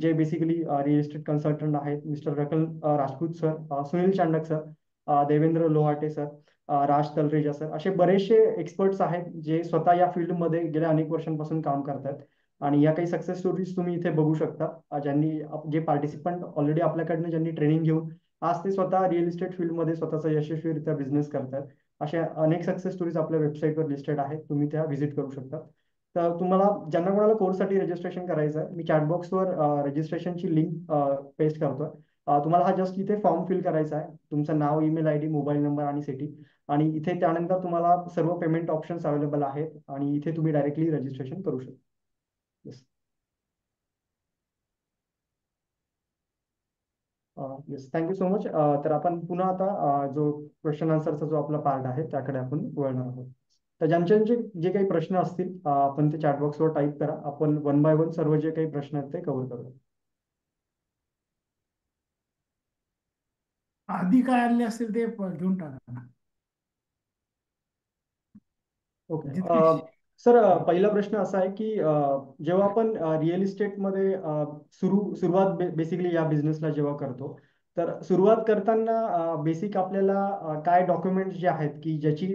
जे बेसिकली रिअल इस्टेट कन्सल्टंट आहेत, mister Rakal Rajput sir, Sunil Chandak sir, Devendra Lohate sir, Raj Talreja sir, असे बरेचसे एक्सपर्ट्स आहेत जे स्वतः या फील्डमध्ये गेल्या अनेक वर्षांपासून काम करतात. आणि या काही सक्सेस स्टोरीज तुम्ही इथे बघू शकता, ज्यांनी जे पार्टिसिपंट ऑलरेडी आपल्याकडनं ज्यांनी ट्रेनिंग घेऊन आज ते स्वतः रिअल इस्टेट फील्डमध्ये स्वतःचा यशस्वीरित्या बिझनेस करतात. अशा अनेक सक्सेस स्टोरीज आपल्या वेबसाईटवर लिस्टेड आहेत, तुम्ही त्या व्हिजिट करू शकता. तर तुम्हाला ज्यांना कोणाला कोर्ससाठी रजिस्ट्रेशन करायचं आहे, मी चॅटबॉक्सवर रजिस्ट्रेशनची लिंक पेस्ट करतोय. तुम्हाला हा जस्ट इथे फॉर्म फिल करायचा आहे, तुमचं नाव, ईमेल आयडी, मोबाईल नंबर आणि सिटी. आणि इथे त्यानंतर तुम्हाला सर्व पेमेंट ऑप्शन्स अवेलेबल आहेत आणि इथे तुम्ही डायरेक्टली रजिस्ट्रेशन करू शकता. Yes. Yes, thank you so much. तर आपण पुन्हा आता जो क्वेश्चन आन्सरचा जो आपला पार्ट आहे त्याकडे आपण वळणार आहोत. तर ज्यांचे जे काही प्रश्न असतील, आपण ते चॅटबॉक्सवर टाईप करा, आपण वन बाय वन सर्व जे काही प्रश्न आहेत ते कव्हर करू. आधी काय आले असतील ते घेऊन टाका. ओके. जितके सर, पहिला प्रश्न असा आहे की जेव्हा आपण रिअल इस्टेटमध्ये सुरुवात बेसिकली या बिझनेसला जेव्हा करतो, तर सुरुवात करताना बेसिक आपल्याला काय डॉक्युमेंट्स जे आहेत की ज्याची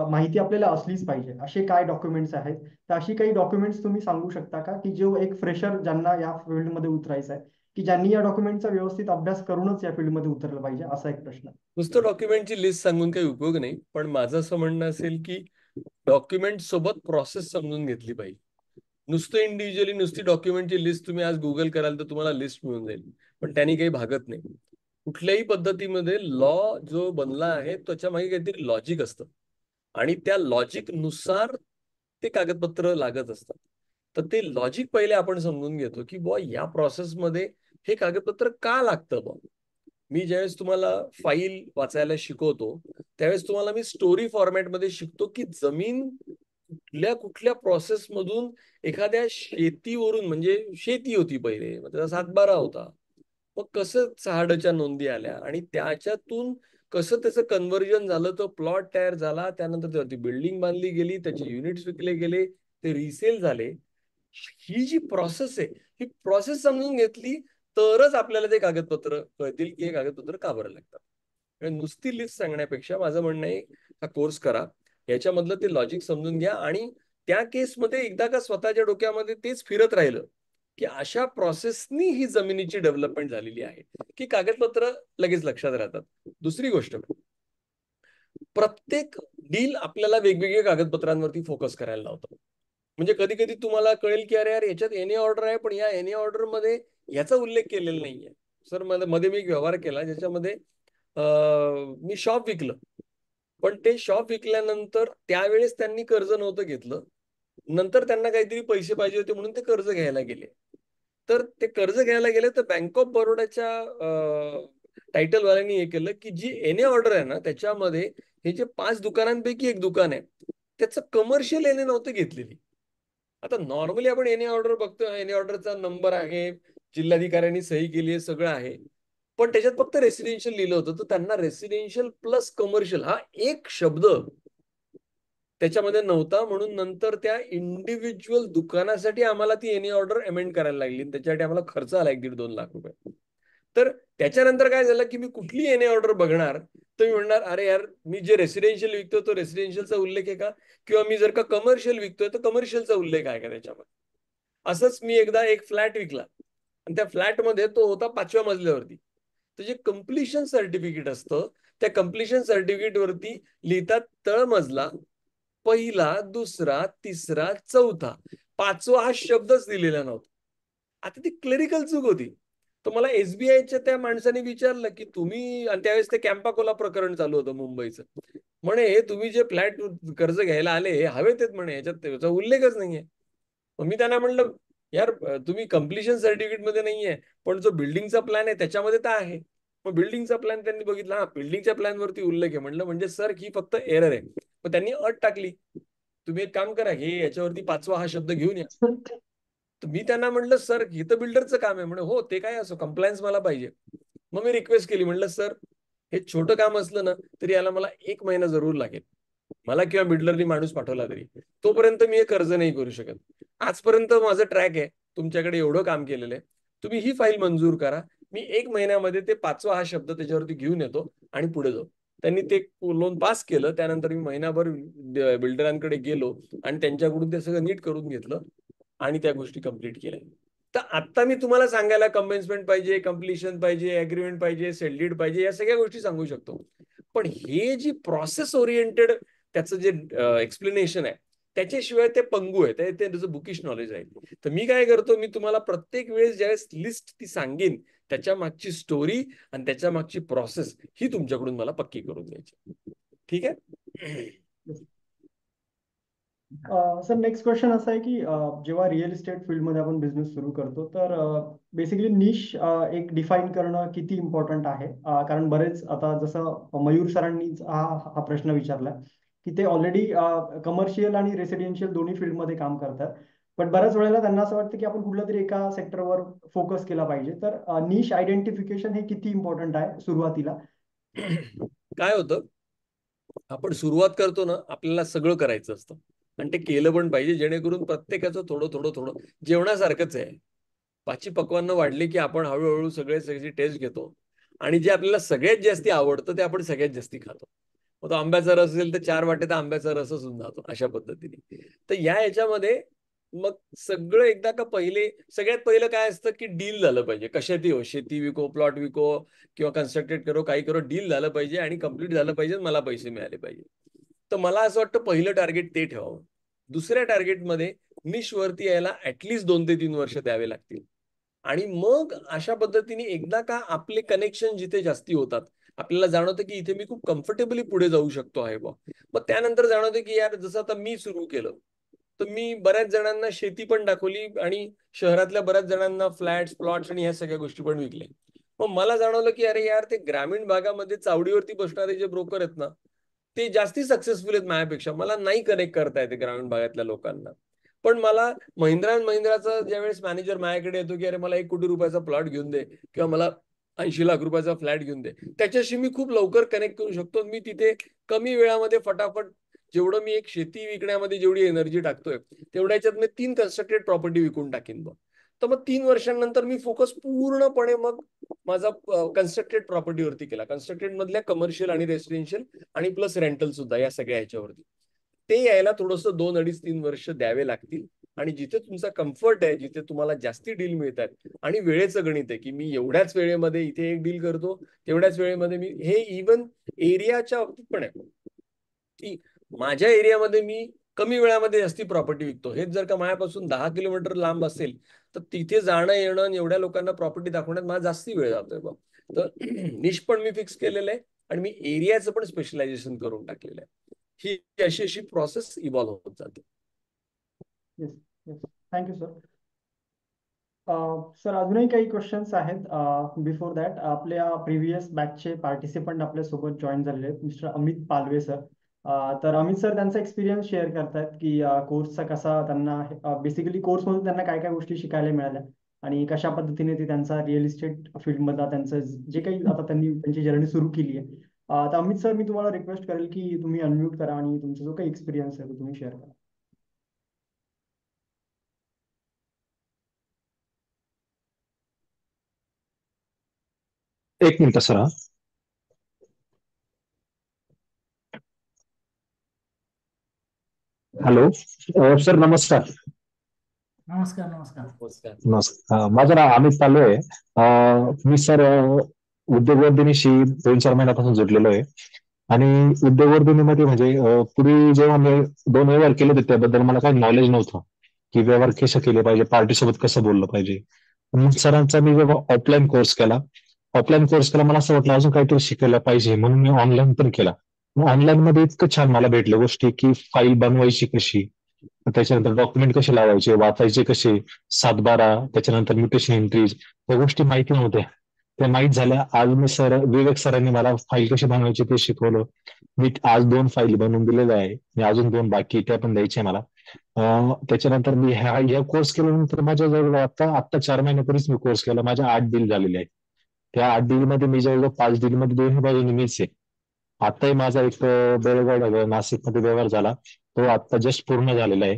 माहिती आपल्याला असलीच पाहिजे, असे काय डॉक्युमेंट्स आहेत. तर अशी काही डॉक्युमेंट्स तुम्ही सांगू शकता का की जो एक फ्रेशर ज्यांना या फील्डमध्ये उतरायचं आहे, की ज्यांनी या डॉक्युमेंटचा व्यवस्थित अभ्यास करूनच या फील्डमध्ये उतरलं पाहिजे, असा एक प्रश्न. नुसतं डॉक्युमेंटची लिस्ट सांगून काही उपयोग नाही, पण माझं असं म्हणणं असेल की डॉक्युमेंट सोबत प्रोसेस समजून घेतली पाहिजे. नुसतं इंडिव्हिज्युअली नुसती डॉक्युमेंटची लिस्ट तुम्ही आज गुगल कराल तर तुम्हाला लिस्ट मिळून जाईल, पण त्यांनी काही भागत नाही. कुठल्याही पद्धतीमध्ये लॉ जो बनला आहे त्याच्या मागे काहीतरी लॉजिक असतं आणि त्या लॉजिक नुसार ते कागदपत्र लागत असतात. तर ते लॉजिक पहिले आपण समजून घेतो की बुवा या प्रोसेसमध्ये हे कागदपत्र का लागतं. बुवा मी ज्यावेळेस तुम्हाला फाईल वाचायला शिकवतो त्यावेळेस तुम्हाला मी स्टोरी फॉर्मॅटमध्ये शिकतो की जमीन कुठल्या कुठल्या प्रोसेस मधून एखाद्या शेतीवरून, म्हणजे शेती होती पहिले, मग त्याचा सातबारा होता, मग कसं 6च्या नोंदी आल्या आणि त्याच्यातून कसं त्याचं कन्व्हर्जन झालं, तो प्लॉट तयार झाला, त्यानंतर त्यावरती बिल्डिंग बांधली गेली, त्याचे युनिट्स विकले गेले, ते रिसेल झाले. ही जी प्रोसेस आहे, ही प्रोसेस समजून घेतली तरच आपल्याला ते कागदपत्र कळतील की हे कागदपत्र का बरं लागतात. नुसती लिस्ट सांगण्यापेक्षा माझं म्हणणं आहे, हा कोर्स करा, याच्यामधलं ते लॉजिक समजून घ्या. आणि त्या केसमध्ये एकदा का स्वतःच्या डोक्यामध्ये तेच फिरत राहिलं की अशा प्रोसेसनी ही जमिनीची डेव्हलपमेंट झालेली आहे, की कागदपत्र लगेच लक्षात राहतात. दुसरी गोष्ट, प्रत्येक डील आपल्याला वेगवेगळ्या कागदपत्रांवरती फोकस करायला लावतं. म्हणजे कधी कधी तुम्हाला कळेल की अरे यार याच्यात एनी ऑर्डर आहे, पण या एनी ऑर्डर मध्ये याचा उल्लेख केलेला नाहीये. सर, मध्ये मी एक व्यवहार केला ज्याच्यामध्ये मी शॉप विकलं, पण ते शॉप विकल्यानंतर त्यावेळेस त्यांनी कर्ज नव्हतं घेतलं, नंतर त्यांना काहीतरी पैसे पाहिजे होते म्हणून ते कर्ज घ्यायला गेले. तर ते कर्ज घ्यायला गेले तर बँक ऑफ बरोडाच्या टायटलवाल्यांनी हे केलं की जी एने ऑर्डर आहे ना, त्याच्यामध्ये हे जे 5 दुकानांपैकी एक दुकान आहे, त्याचं कमर्शियल एने नव्हतं घेतलेली. आता नॉर्मली आपण एने ऑर्डर बघतो, एने ऑर्डरचा नंबर आहे, जिल्हाधिकाऱ्यांनी सही केली आहे, सगळं आहे, पण त्याच्यात फक्त रेसिडेन्शियल लिहिलं होतं. तर त्यांना रेसिडेन्शियल प्लस कमर्शियल हा एक शब्द त्याच्यामध्ये नव्हता, म्हणून नंतर त्या इंडिव्हिज्युअल दुकानासाठी आम्हाला ती एनी ऑर्डर अमेंड करायला लागली. त्याच्यासाठी आम्हाला खर्च आला 1-1.5-2 लाख रुपये. तर त्याच्यानंतर काय झालं की मी कुठली एनी ऑर्डर बघणार तर मी म्हणणार अरे यार, मी जे रेसिडेन्शियल विकतो तो रेसिडेन्शियलचा उल्लेख आहे का, किंवा मी जर का कमर्शियल विकतोय तर कमर्शियलचा उल्लेख आहे का त्याच्यामध्ये. असंच मी एकदा एक फ्लॅट विकला आणि त्या फ्लॅटमध्ये तो होता 5व्या मजल्यावरती. तर जे कम्प्लिशन सर्टिफिकेट असतं, त्या कम्प्लिशन सर्टिफिकेट वरती लिहितात तळमजला, पहिला, दुसरा, तिसरा, चौथा, 5वा हा शब्दच दिलेला नव्हता. आता ती क्लरिकल चूक होती. तर मला एसबीआयच्या त्या माणसाने विचारलं की तुम्ही, आणि त्यावेळेस ते कॅम्पाकोला प्रकरण चालू होतं मुंबईचं, म्हणे हे तुम्ही जे फ्लॅट कर्ज घ्यायला आले हे हवेत आहेत म्हणे, याच्यात त्याचा उल्लेखच नाहीये. मग मी त्यांना म्हणलं यार, तुम्ही कम्प्लिशन सर्टिफिकेट मध्ये नाहीये, पण जो बिल्डिंगचा प्लॅन आहे त्याच्यामध्ये तर आहे. मग बिल्डिंगचा प्लॅन त्यांनी बघितला, हा बिल्डिंगच्या प्लॅन वरती उल्लेख आहे. म्हणलं म्हणजे सर ही फक्त एरर आहे. मग त्यांनी अट टाकली, तुम्ही एक काम करा, हे याच्यावरती 5वा हा शब्द घेऊन या. तर मी त्यांना म्हटलं सर हे तर बिल्डरचं काम आहे. म्हणे हो ते काय असो, कंप्लायन्स मला पाहिजे. मग मी रिक्वेस्ट केली, म्हटलं सर हे छोटं काम असलं ना तरी याला मला 1 महिना जरूर लागेल, मला किंवा बिल्डरनी माणूस पाठवला तरी, तोपर्यंत मी हे कर्ज नाही करू शकत. आजपर्यंत माझं ट्रॅक आहे, तुमच्याकडे एवढं काम केलेलं आहे, तुम्ही ही फाईल मंजूर करा, मी 1 महिन्यामध्ये ते 5वा हा शब्द त्याच्यावरती घेऊन येतो आणि पुढे जाऊ. त्यांनी ते लोन पास केलं. त्यानंतर मी महिनाभर बिल्डरांकडे गेलो आणि त्यांच्याकडून ते सगळं नीट करून घेतलं आणि त्या गोष्टी कंप्लीट केल्या. तर आता मी तुम्हाला सांगायला कमेन्समेंट पाहिजे, कम्प्लिशन पाहिजे, अग्रीमेंट पाहिजे, सेल डीड पाहिजे, या सगळ्या गोष्टी सांगू शकतो. पण हे जी प्रोसेस ओरिएंटेड त्याचं जे एक्सप्लेनेशन आहे, त्याच्याशिवाय ते पंगू आहे, ते त्याचं बुकिश नॉलेज आहे. तर मी काय करतो, मी तुम्हाला प्रत्येक वेळेस ज्यावेळेस लिस्ट ती सांगेन, त्याच्या मागची स्टोरी आणि त्याच्या मागची प्रोसेस ही तुमच्याकडून मला पक्की करून द्यायची. ठीक आहे. सर, नेक्स्ट क्वेश्चन असा आहे की जेव्हा रिअल इस्टेट फील्डमध्ये आपण बिझनेस सुरू करतो तर बेसिकली निश एक डिफाईन करणं किती इम्पॉर्टंट आहे. कारण बरेच आता जसं मयूर सरांनी हा प्रश्न विचारला की ते ऑलरेडी कमर्शियल आणि रेसिडेन्शियल दोन्ही फील्डमध्ये काम करतात, पण बऱ्याच वेळेला त्यांना असं वाटतं की आपण कुठल्या तरी एका सेक्टरवर फोकस केला पाहिजे. तर निश आयडेंटिफिकेशन हे किती इम्पॉर्टंट आहे सुरुवातीला? काय होतं, आपण सुरुवात करतो ना, आपल्याला सगळं करायचं असतं आणि ते केलं पण पाहिजे, जेणेकरून प्रत्येकाचं थोडं थोडं थोडं जेवणासारखंच आहे. 5 पक्वान्न वाढले की आपण हळूहळू सगळ्याची टेस्ट घेतो आणि जे आपल्याला सगळ्यात जास्ती आवडतं ते आपण सगळ्यात जास्ती खातो. मग तो आंब्याचा रस असेल तर 4 वाटे तर आंब्याचा रसच होऊन जातो अशा पद्धतीने. तर या याच्यामध्ये मग सगळं एकदा का सगळ्यात पहिलं काय असतं की डील झालं पाहिजे. कशातही हो, शेती विको, प्लॉट विको किंवा कन्स्ट्रक्टेड करो, काही करो, डील झालं पाहिजे आणि कम्प्लीट झालं पाहिजे, मला पैसे मिळाले पाहिजे. तर मला असं वाटतं पहिलं टार्गेट ते ठेवावं. दुसऱ्या टार्गेटमध्ये निश वरती यायला ऍटलिस्ट 2 ते 3 वर्ष द्यावे लागतील. आणि मग अशा पद्धतीने एकदा का आपले कनेक्शन जिथे जास्ती होतात, आपल्याला जाणवतं की इथे मी खूप कम्फर्टेबली पुढे जाऊ शकतो आहे बा, मग त्यानंतर जाणवतं की यार जसं आता मी सुरू केलं, तर मी बऱ्याच जणांना शेती पण दाखवली आणि शहरातल्या बऱ्याच जणांना फ्लॅट्स, प्लॉट्स आणि ह्या सगळ्या गोष्टी पण विकल्या. मग मला जाणवलं की अरे यार, ते ग्रामीण भागामध्ये चावडीवरती बसणारे जे ब्रोकर आहेत ना, ते जास्ती सक्सेसफुल आहेत माझ्यापेक्षा. मला नाही कनेक्ट करता येते ग्रामीण भागातल्या लोकांना. पण मला महिंद्रा अँड महिंद्राचा ज्यावेळेस मॅनेजर माझ्याकडे येतो की अरे मला 1 कोटी रुपयाचा प्लॉट घेऊन दे किंवा मला 80 लाख रुपयाचा फ्लॅट घेऊन दे, त्याच्याशी मी खूप लवकर कनेक्ट करू शकतो. मी तिथे कमी वेळामध्ये फटाफट जेवढं मी एक शेती विकण्यामध्ये जेवढी एनर्जी टाकतोय तेवढ्या याच्यात मी 3 कन्स्ट्रक्टेड प्रॉपर्टी विकून टाकीन बघ. तर मग 3 वर्षांनंतर मी फोकस पूर्णपणे मग माझा कन्स्ट्रक्टेड प्रॉपर्टीवरती केला, कन्स्ट्रक्टेड मधल्या कमर्शियल आणि रेसिडेन्शियल आणि प्लस रेंटल सुद्धा, या सगळ्या ह्याच्यावरती. ते यायला थोडंसं 2, 2.5, 3 वर्ष द्यावे लागतील. आणि जिथे तुमचा कम्फर्ट आहे, जिथे तुम्हाला जास्ती डील मिळत आहेत आणि वेळेचं गणित आहे की मी एवढ्याच वेळेमध्ये इथे एक डील करतो, तेवढ्याच वेळेमध्ये मी हे इव्हन एरियाच्या बाबतीत पण आहे की माझ्या एरियामध्ये मी कमी वेळामध्ये जास्ती प्रॉपर्टी विकतो. हेच जर का माझ्यापासून 10 किलोमीटर लांब असेल तर तिथे जाणं येणं आणि एवढ्या लोकांना प्रॉपर्टी दाखवण्यात माझा जास्ती वेळ जातोय बघ. तर निश पण मी फिक्स केलेलं आहे आणि मी एरियाचं पण स्पेशलायझेशन करून टाकलेलं आहे. ही अशी अशी प्रोसेस इव्हॉल्व्ह होत जाते. Yes yes, thank you sir. Sir अजूनही काही क्वेश्चन्स आहेत. बिफोर दॅट आपल्या प्रिव्हियस बॅचचे पार्टिसिपंट आपल्यासोबत जॉईन झालेले आहेत, मिस्टर अमित पालवे सर. तर अमित सर त्यांचा एक्सपिरियन्स शेअर करतायत की कोर्सचा कसा त्यांना, बेसिकली कोर्समधून त्यांना काय काय गोष्टी शिकायला मिळाल्या आणि कशा पद्धतीने ते त्यांचा रिअल इस्टेट फील्डमधला त्यांचं जे काही आता त्यांनी त्यांची जर्नी सुरू केली आहे. तर अमित सर, मी तुम्हाला रिक्वेस्ट करेल की तुम्ही अनम्यूट करा आणि तुमचा जो काही एक्सपिरियन्स आहे तो तुम्ही शेअर करा. एक मिनिट सर. हा, हॅलो सर, नमस्कार. नमस्कार नमस्कार. नमस्कार. नमस्कार. माझं नाव अमित पालवे आहे. मी सर उद्योगवर्धिनीशी 2-4 महिन्यापासून जुडलेलो आहे आणि उद्योगवर्धिनीमध्ये म्हणजे पूर्वी जेव्हा मी 2 व्यवहार केले होते त्याबद्दल मला काही नॉलेज नव्हतं की व्यवहार कसे केले पाहिजे, पार्टीसोबत कसं बोललं पाहिजे. मग सरांचा मी जेव्हा ऑफलाईन कोर्स केला मला असं वाटलं अजून काहीतरी शिकायला पाहिजे म्हणून मी ऑनलाईन पण केला. ऑनलाईन मध्ये इतकं छान मला भेटल्या गोष्टी की फाईल बनवायची कशी, त्याच्यानंतर डॉक्युमेंट कसे लावायचे, वाचायचे कसे, 7/12, त्याच्यानंतर म्युटेशन एंट्रीज, त्या गोष्टी माहिती नव्हत्या. त्या माहीत झाल्या. आज मी विवेक सरांनी मला फाईल कशी बनवायची ते शिकवलं. मी आज 2 फाईल बनवून दिलेल्या आहे. मी अजून 2 बाकी त्या पण द्यायच्या मला. त्याच्यानंतर मी ह्या कोर्स केल्यानंतर माझ्याजवळ आता 4 महिन्यापूर्वीच मी कोर्स केला. माझ्या 8 डील झालेले आहेत. त्या 8 डील मध्ये मी जवळजवळ 5 डील मध्ये दोन्ही बाजूने मीच आहे. आताही माझा एक बेळगाव नाशिकमध्ये व्यवहार झाला, तो आता जस्ट पूर्ण झालेला आहे.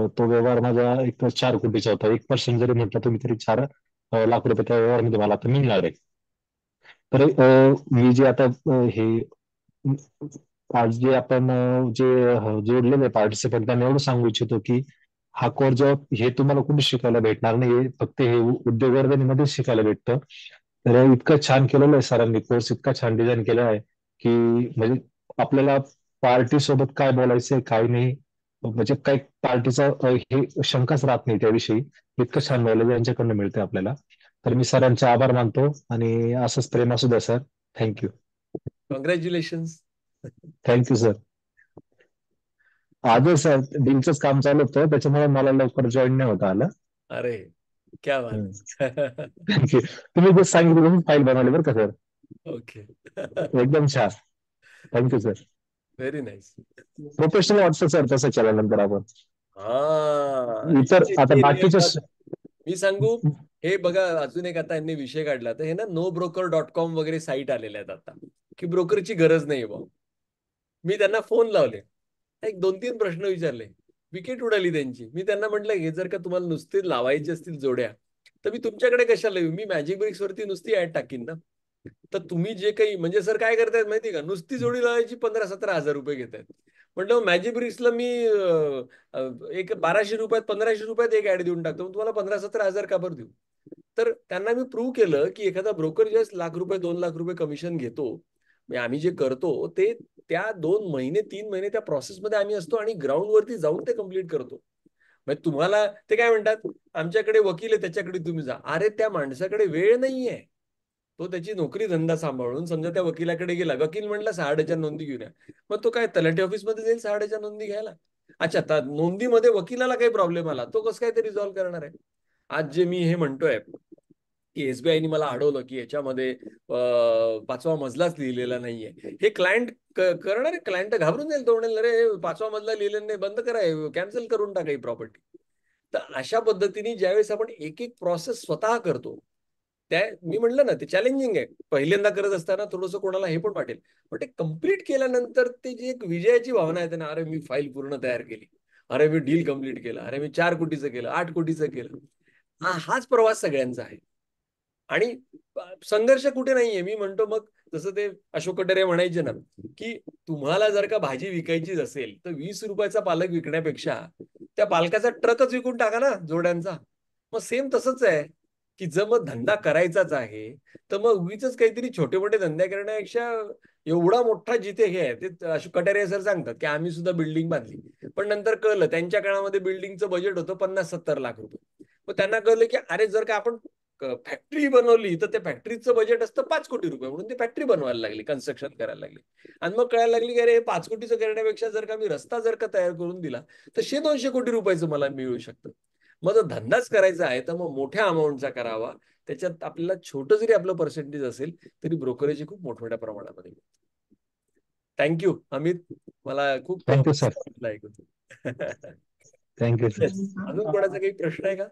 तो व्यवहार माझा एक 4 कोटीचा होता. 1% जरी म्हटलं तुम्ही तरी 4 लाख रुपये त्या व्यवहारामध्ये मला आता मिळणार आहे. तर मी जे आता हे आज जे आपण जोडलेले पार्टिसिपंट त्यांना एवढं सांगू इच्छितो की हा कोर्स जेव्हा हे तुम्हाला कुठे शिकायला भेटणार नाही, फक्त हे उद्योगवर्धनीमध्येच शिकायला भेटतं. तर इतकं छान केलेलं आहे सरांनी, कोर्स इतका छान डिझाईन केला आहे की म्हणजे आपल्याला पार्टी सोबत काय बोलायचंय काय नाही, म्हणजे काही पार्टीचा हे शंकाच राहत नाही त्याविषयी. इतकं छान नॉलेज यांच्याकडनं मिळते आपल्याला. तर मी सरांचे आभार मानतो आणि असंच प्रेम असू द्या sir. Thank you. Congratulations. Thank you sir. आजच सर डीलचंच काम चालू होतं त्याच्यामुळे मला लवकर जॉईन नाही होता आलं. अरे क्या बात. थँक्यू. तुम्ही जे सांगितलं तुम्ही फाईल बनवली बरं का सर, ओके. एकदम छान. Thank you sir. Very nice. Professional वाटतं सर तसं केल्यानंतर आपण. हा, इतर आता बाकीच्या मी सांगू, हे बघा अजून एक आता यांनी विषय काढला तर हे ना NoBroker.com वगैरे साईट आलेल्या आहेत आता की ब्रोकरची गरज नाही बा. मी त्यांना फोन लावले, एक 2-3 प्रश्न विचारले, विकेट उडाली त्यांची. मी त्यांना म्हटलं हे जर का तुम्हाला नुसते लावायचे असतील जोड्या तर मी तुमच्याकडे कशाला येऊ, मी मॅजिक ब्रिक्स वरती नुसती ऍड टाकीन ना. तर तुम्ही जे काही म्हणजे सर काय करतायत माहिती का, नुसती जोडी लावायची 15-17 हजार रुपये घेत आहेत. म्हटलं मॅजिक ब्रिक्सला मी एक 1200 रुपयात 1500 रुपयात एक ऍड देऊन टाकतो, तुम्हाला 15-17 हजार का बरं देऊ. तर त्यांना मी प्रूव्ह केलं की एखादा ब्रोकर जे लाख रुपये 2 लाख रुपये कमिशन घेतो, म्हणजे आम्ही जे करतो ते त्या 2 महिने 3 महिने त्या प्रोसेसमध्ये आम्ही असतो आणि ग्राउंड वरती जाऊन ते कम्प्लीट करतो. म्हणजे तुम्हाला ते काय म्हणतात, आमच्याकडे वकील आहे त्याच्याकडे तुम्ही जा. अरे त्या माणसाकडे वेळ नाहीये, तो त्याची नोकरी धंदा सांभाळून समजा त्या वकिलाकडे गेला, वकील म्हणला 6 नोंदी घेऊन या, मग तो काय तलाठी ऑफिसमध्ये जाईल 6 नोंदी घ्यायला. अच्छा, तर नोंदीमध्ये वकिलाला काही प्रॉब्लेम आला तो कसं काय ते रिझॉल्व्ह करणार आहे. आज जे मी हे म्हणतोय की SBIने मला अडवलं की याच्यामध्ये पाचवा मजलाच लिहिलेला नाहीये. हे क्लायंट करणारे क्लायंट घाबरून जाईल. तो म्हणेल अरे पाचवा मजला लिहिलेला नाही, बंद करा, कॅन्सल करून टाका ही प्रॉपर्टी. तर अशा पद्धतीने ज्यावेळेस आपण एक एक प्रोसेस स्वतः करतो, त्या मी म्हटलं ना ते चॅलेंजिंग आहे. पहिल्यांदा करत असताना थोडंसं कोणाला हे पण वाटेल, पण ते कम्प्लीट केल्यानंतर ते जी एक विजयाची भावना येते ना, अरे मी फाईल पूर्ण तयार केली, अरे मी डील कम्प्लीट केला, अरे मी 4 कोटीचं केलं, 8 कोटीचं केलं, हाच प्रवास सगळ्यांचा आहे. आणि संघर्ष कुठे नाहीये. मी म्हणतो मग जसं ते अशोक कटारे म्हणायचे ना, की तुम्हाला जर का भाजी विकायचीच असेल तर 20 रुपयाचा पालक विकण्यापेक्षा त्या पालकाचा ट्रकच विकून टाका ना जोड्यांचा. मग सेम तसंच आहे की जर मग धंदा करायचाच आहे तर मग उगीच काहीतरी छोटे मोठे धंदे करण्यापेक्षा एवढा मोठा जिथे हे आहे ते अशोक कटारे सर सांगतात की आम्ही सुद्धा बिल्डिंग बांधली, पण नंतर कळलं त्यांच्या काळामध्ये बिल्डिंगचं बजेट होतं 50-70 लाख रुपये. मग त्यांना कळलं की अरे जर का आपण फॅक्टरी बनवली तर त्या फॅक्टरीचं बजेट असतं 5 कोटी रुपये, म्हणून ते फॅक्टरी बनवायला लागली, कन्स्ट्रक्शन करायला लागली. आणि मग कळायला लागली की अरे 5 कोटीचं करण्यापेक्षा जर का मी रस्ता जर का तयार करून दिला तर 100-200 कोटी रुपयाचं मला मिळू शकतं. मग जर धंदाच करायचा आहे तर मग मोठ्या अमाऊंटचा करावा. त्याच्यात आपल्याला छोटं जरी आपलं पर्सेंटेज असेल तरी ब्रोकरेज खूप मोठमोठ्या प्रमाणामध्ये. थँक्यू अमित, मला खूप थँक्यू सर. ऐकून. Thank you sir. अजून कोणाचा काही प्रश्न आहे का?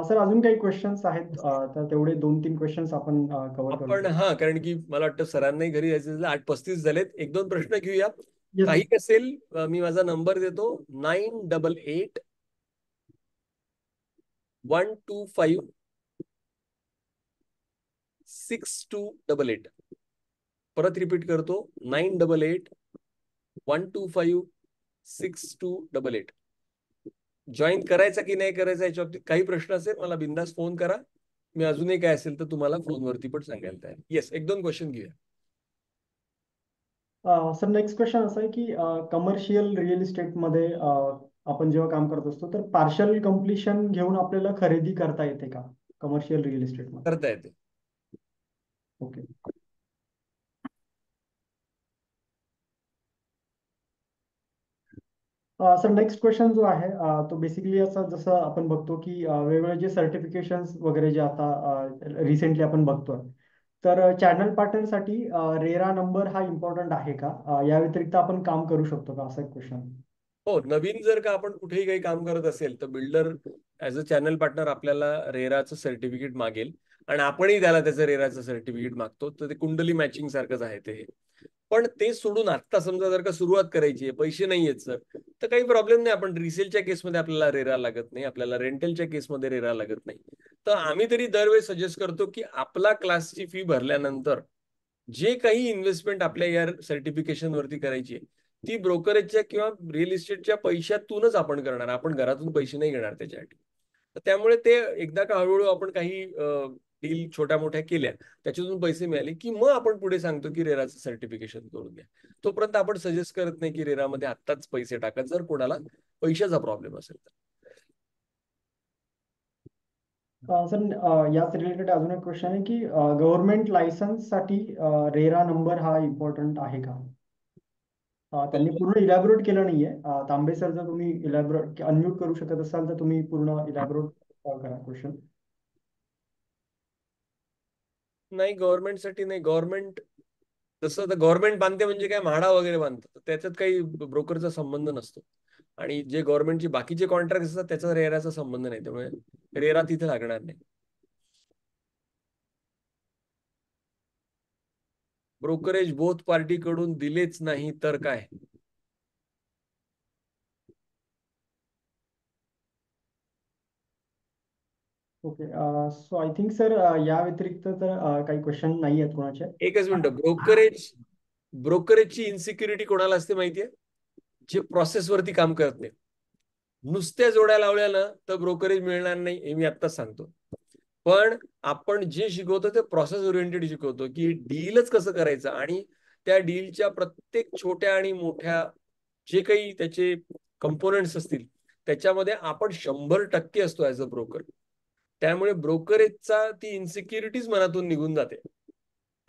सर अजून काही क्वेश्चन्स आहेत तर तेवढे 2-3 क्वेश्चन्स आपण कव्हर करू. आपण कारण की मला वाटतं सरांनाही घरी जायचं, 8:35 झालेत. 1-2 प्रश्न घेऊया. Yes. काही असेल मी माझा नंबर देतो 988-125-6288. परत रिपीट करतो 988-125-6288. जॉईन करायचा की नाही करायचा याच्या बाबतीत काही प्रश्न असेल मला बिंदास फोन करा. मी अजूनही काय असेल तर तुम्हाला फोनवरती पण सांगायला तयार. येस, 1-2 क्वेश्चन घेऊया. सर नेक्स्ट क्वेश्चन असं आहे की कमर्शियल रिअल इस्टेटमध्ये आपण जेव्हा काम करत असतो तर पार्शल कम्प्लिशन घेऊन आपल्याला खरेदी करता येते का कमर्शियल रिअल इस्टेटमध्ये? करता येते. ओके. सर नेक्स्ट क्वेश्चन जो आहे तो बेसिकली असं जसं आपण बघतो की वेगवेगळे जे सर्टिफिकेशन्स वगैरे जे आता रिसेंटली आपण बघतोय तर चॅनल पार्टनरसाठी रेरा नंबर हा इम्पॉर्टंट आहे का? या व्यतिरिक्त आपण काम करू शकतो का, असा एक क्वेश्चन. हो, नवीन जर का आपण कुठेही काही काम करत असेल तर builder as a channel partner आपल्याला रेराचं सर्टिफिकेट मागेल आणि आपणही त्याला त्याचं रेराचं सर्टिफिकेट मागतो. तर ते कुंडली मॅचिंग सारखंच आहे ते. पण ते सोडून आता समजा जर का सुरुवात करायची आहे, पैसे नाही आहेत सर, तर काही प्रॉब्लेम नाही. आपण रिसेलच्या केसमध्ये आपल्याला रेरा लागत नाही, आपल्याला रेंटलच्या केसमध्ये रेरा लागत नाही. तर आम्ही तरी दरवेळेस सजेस्ट करतो की आपला क्लासची फी भरल्यानंतर जे काही इन्व्हेस्टमेंट आपल्या या सर्टिफिकेशन वरती करायची आहे ती ब्रोकरेजच्या किंवा रिअल इस्टेटच्या पैशातूनच आपण करणार. आपण घरातून पैसे नाही घेणार त्याच्यासाठी. तर त्यामुळे ते एकदा का हळूहळू आपण काही डील छोट्या मोठ्या केल्या, त्याच्यातून पैसे मिळाले की मग आपण पुढे सांगतो की रेराचं सर्टिफिकेशन करून द्या. तोपर्यंत आपण सजेस्ट करत नाही की रेरामध्ये आत्ताच पैसे टाका जर कोणाला पैशाचा प्रॉब्लेम असेल तर. सर याच रिलेटेड अजून एक क्वेश्चन आहे की गव्हर्नमेंट लायसन्स साठी रेरा नंबर हा इम्पॉर्टंट आहे का? त्यांनी पूर्ण इलॅबोरेट केलं नाहीये. तांबे सर जर तुम्ही इलॅबोरेट अनम्यूट करू शकत असाल तर तुम्ही पूर्ण इलॅबोरेट करा क्वेश्चन. नाही, गव्हर्नमेंटसाठी नाही. गव्हर्नमेंट जसं आता गव्हर्नमेंट बांधते म्हणजे काय म्हाडा वगैरे बांधतात, त्याच्यात काही ब्रोकरचा संबंध नसतो. आणि जे गव्हर्नमेंटचे बाकीचे कॉन्ट्रॅक्ट असतात त्याचा रेराचा संबंध नाही, त्यामुळे रेरा तिथे लागणार नाही. ब्रोकरेज बोथ पार्टी कडून दिलेच नाही तर काय? Okay. So I think sir या व्यतिरिक्त तर काही क्वेश्चन नाही आहेत कोणाचे. एकच मिनिट. ब्रोकरेजची इन्सिक्युरिटी कोणाला असते माहितीये? जे प्रोसेस वरती काम करत नाही. नुसत्या जोड्या लावल्या ना तर ब्रोकरेज मिळणार नाही, हे मी आत्ताच सांगतो. पण आपण जे शिकवतो ते प्रोसेस ओरिएंटेड शिकवतो की डीलच कसं करायचं आणि त्या डीलच्या प्रत्येक छोट्या आणि मोठ्या जे काही त्याचे कंपोनेंट्स असतील त्याच्यामध्ये आपण 100% असतो ऍज अ ब्रोकर. त्यामुळे ब्रोकरेजचा ती इन्सिक्युरिटीज मनातून निघून जाते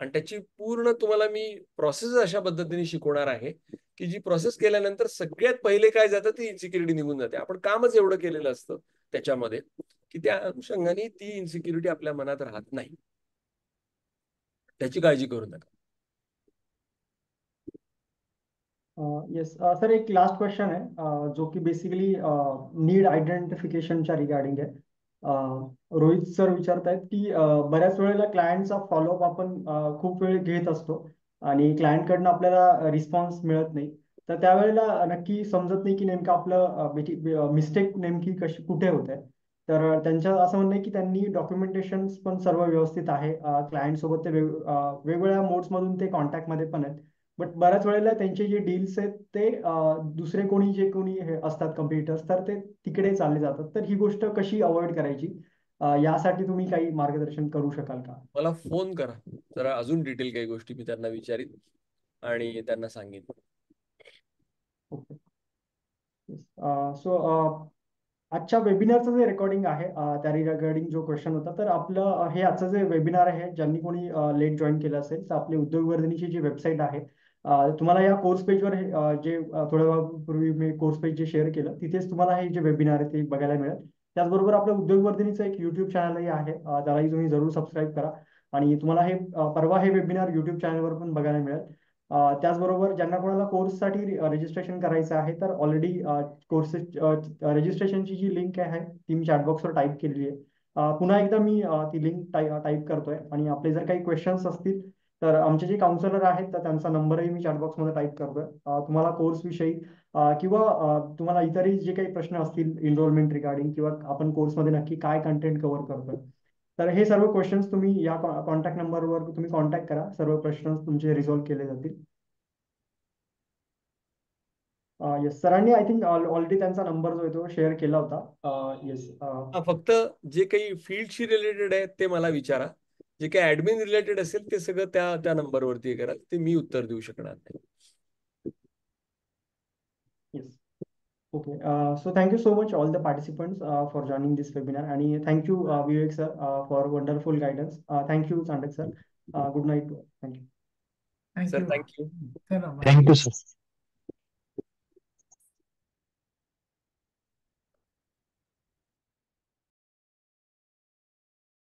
आणि त्याची पूर्ण तुम्हाला मी प्रोसेस अशा पद्धतीने शिकवणार आहे की जी प्रोसेस केल्यानंतर सगळ्यात पहिले काय जातं ती इन्सिक्युरिटी निघून जाते. आपण कामच एवढं केलेलं असतं त्याच्यामध्ये की त्या अनुषंगाने ती इन्सिक्युरिटी आपल्या मनात राहत नाही. त्याची काळजी करू नका. येस सर, एक लास्ट क्वेश्चन आहे जो की बेसिकली नीड आयडेंटिफिकेशनच्या रिगार्डिंग आहे. रोहित सर विचारतायत की बऱ्याच वेळेला क्लायंटचा फॉलोअप आपण खूप वेळ घेत असतो आणि क्लायंटकडनं आपल्याला रिस्पॉन्स मिळत नाही. तर त्यावेळेला नक्की समजत नाही की नेमकं आपलं मिस्टेक नेमकी कशी कुठे होत आहे. तर त्यांचं असं म्हणणं आहे की त्यांनी डॉक्युमेंटेशन पण सर्व व्यवस्थित आहे. क्लायंट सोबत ते वेगवेगळ्या मोड्समधून ते कॉन्टॅक्टमध्ये पण आहेत. बट बऱ्याच वेळेला त्यांचे जे डील्स आहेत ते दुसरे जे कोणी हे असतात कम्पिटिटर्स, तर ते तिकडे चालले जातात. तर ही गोष्ट कशी अवॉइड करायची, यासाठी तुम्ही काही मार्गदर्शन करू शकाल का? मला फोन करा, जरा अजून डिटेल काही गोष्टी मी त्यांना विचारीन आणि त्यांना सांगेन. ओके. सो आजच्या वेबिनारचं जे रेकॉर्डिंग आहे त्या रिगार्डिंग जो क्वेश्चन होता, तर आपलं हे आजचं जे वेबिनार आहे, ज्यांनी कोणी लेट जॉईन केलं असेल तर आपली उद्योगवर्धिनीची जी वेबसाईट आहे, तुम्हाला या कोर्स पेजवर जे थोड्या वेळापूर्वी मी कोर्स पेज जे शेअर केलं तिथेच तुम्हाला हे जे वेबिनार आहे ते बघायला मिळेल. त्याचबरोबर आपल्या उद्योगवर्धिनीचं एक युट्यूब चॅनलही आहे, त्यालाही तुम्ही जरूर सबस्क्राईब करा आणि तुम्हाला हे परवा हे वेबिनार युट्यूब चॅनलवर पण बघायला मिळेल. त्याचबरोबर ज्यांना कोणाला कोर्ससाठी रजिस्ट्रेशन करायचं आहे तर ऑलरेडी कोर्सेस रजिस्ट्रेशनची जी लिंक आहे ती मी चॅटबॉक्सवर टाईप केलेली आहे. पुन्हा एकदा मी ती लिंक टाईप करतोय आणि आपले जर काही क्वेश्चन्स असतील तर आमचे जे काउन्सिलर आहेत तर त्यांचा नंबरही मी चॅटबॉक्समध्ये टाईप करतोय. तुम्हाला कोर्सविषयी किंवा तुम्हाला इतरही जे काही प्रश्न असतील एनरोलमेंट रिगार्डिंग किंवा आपण कोर्समध्ये नक्की काय कंटेंट कव्हर करतोय, तर हे सर्व क्वेश्चन्स तुम्ही या कॉन्टॅक्ट नंबरवर तुम्ही कॉन्टॅक्ट करा. सर्व प्रश्न तुमचे रिझॉल्व्ह केले जातील. येस, सरांनी आय थिंक ऑलरेडी त्यांचा नंबर जो आहे तो शेअर केला होता. येस. फक्त जे काही फील्डशी रिलेटेड आहे ते मला विचारा. जे काही ऍडमिन रिलेटेड असेल ते सगळं त्या नंबरवरती करा, ते मी उत्तर देऊ शकणार नाही. Yes. Okay. So thank you so much all the participants for joining this webinar आणि thank you Vivek sir for wonderful guidance. Thank you Chandak sir. Good night. Thank you. Sir thank you. Thank you. चला, bye. Thank you sir.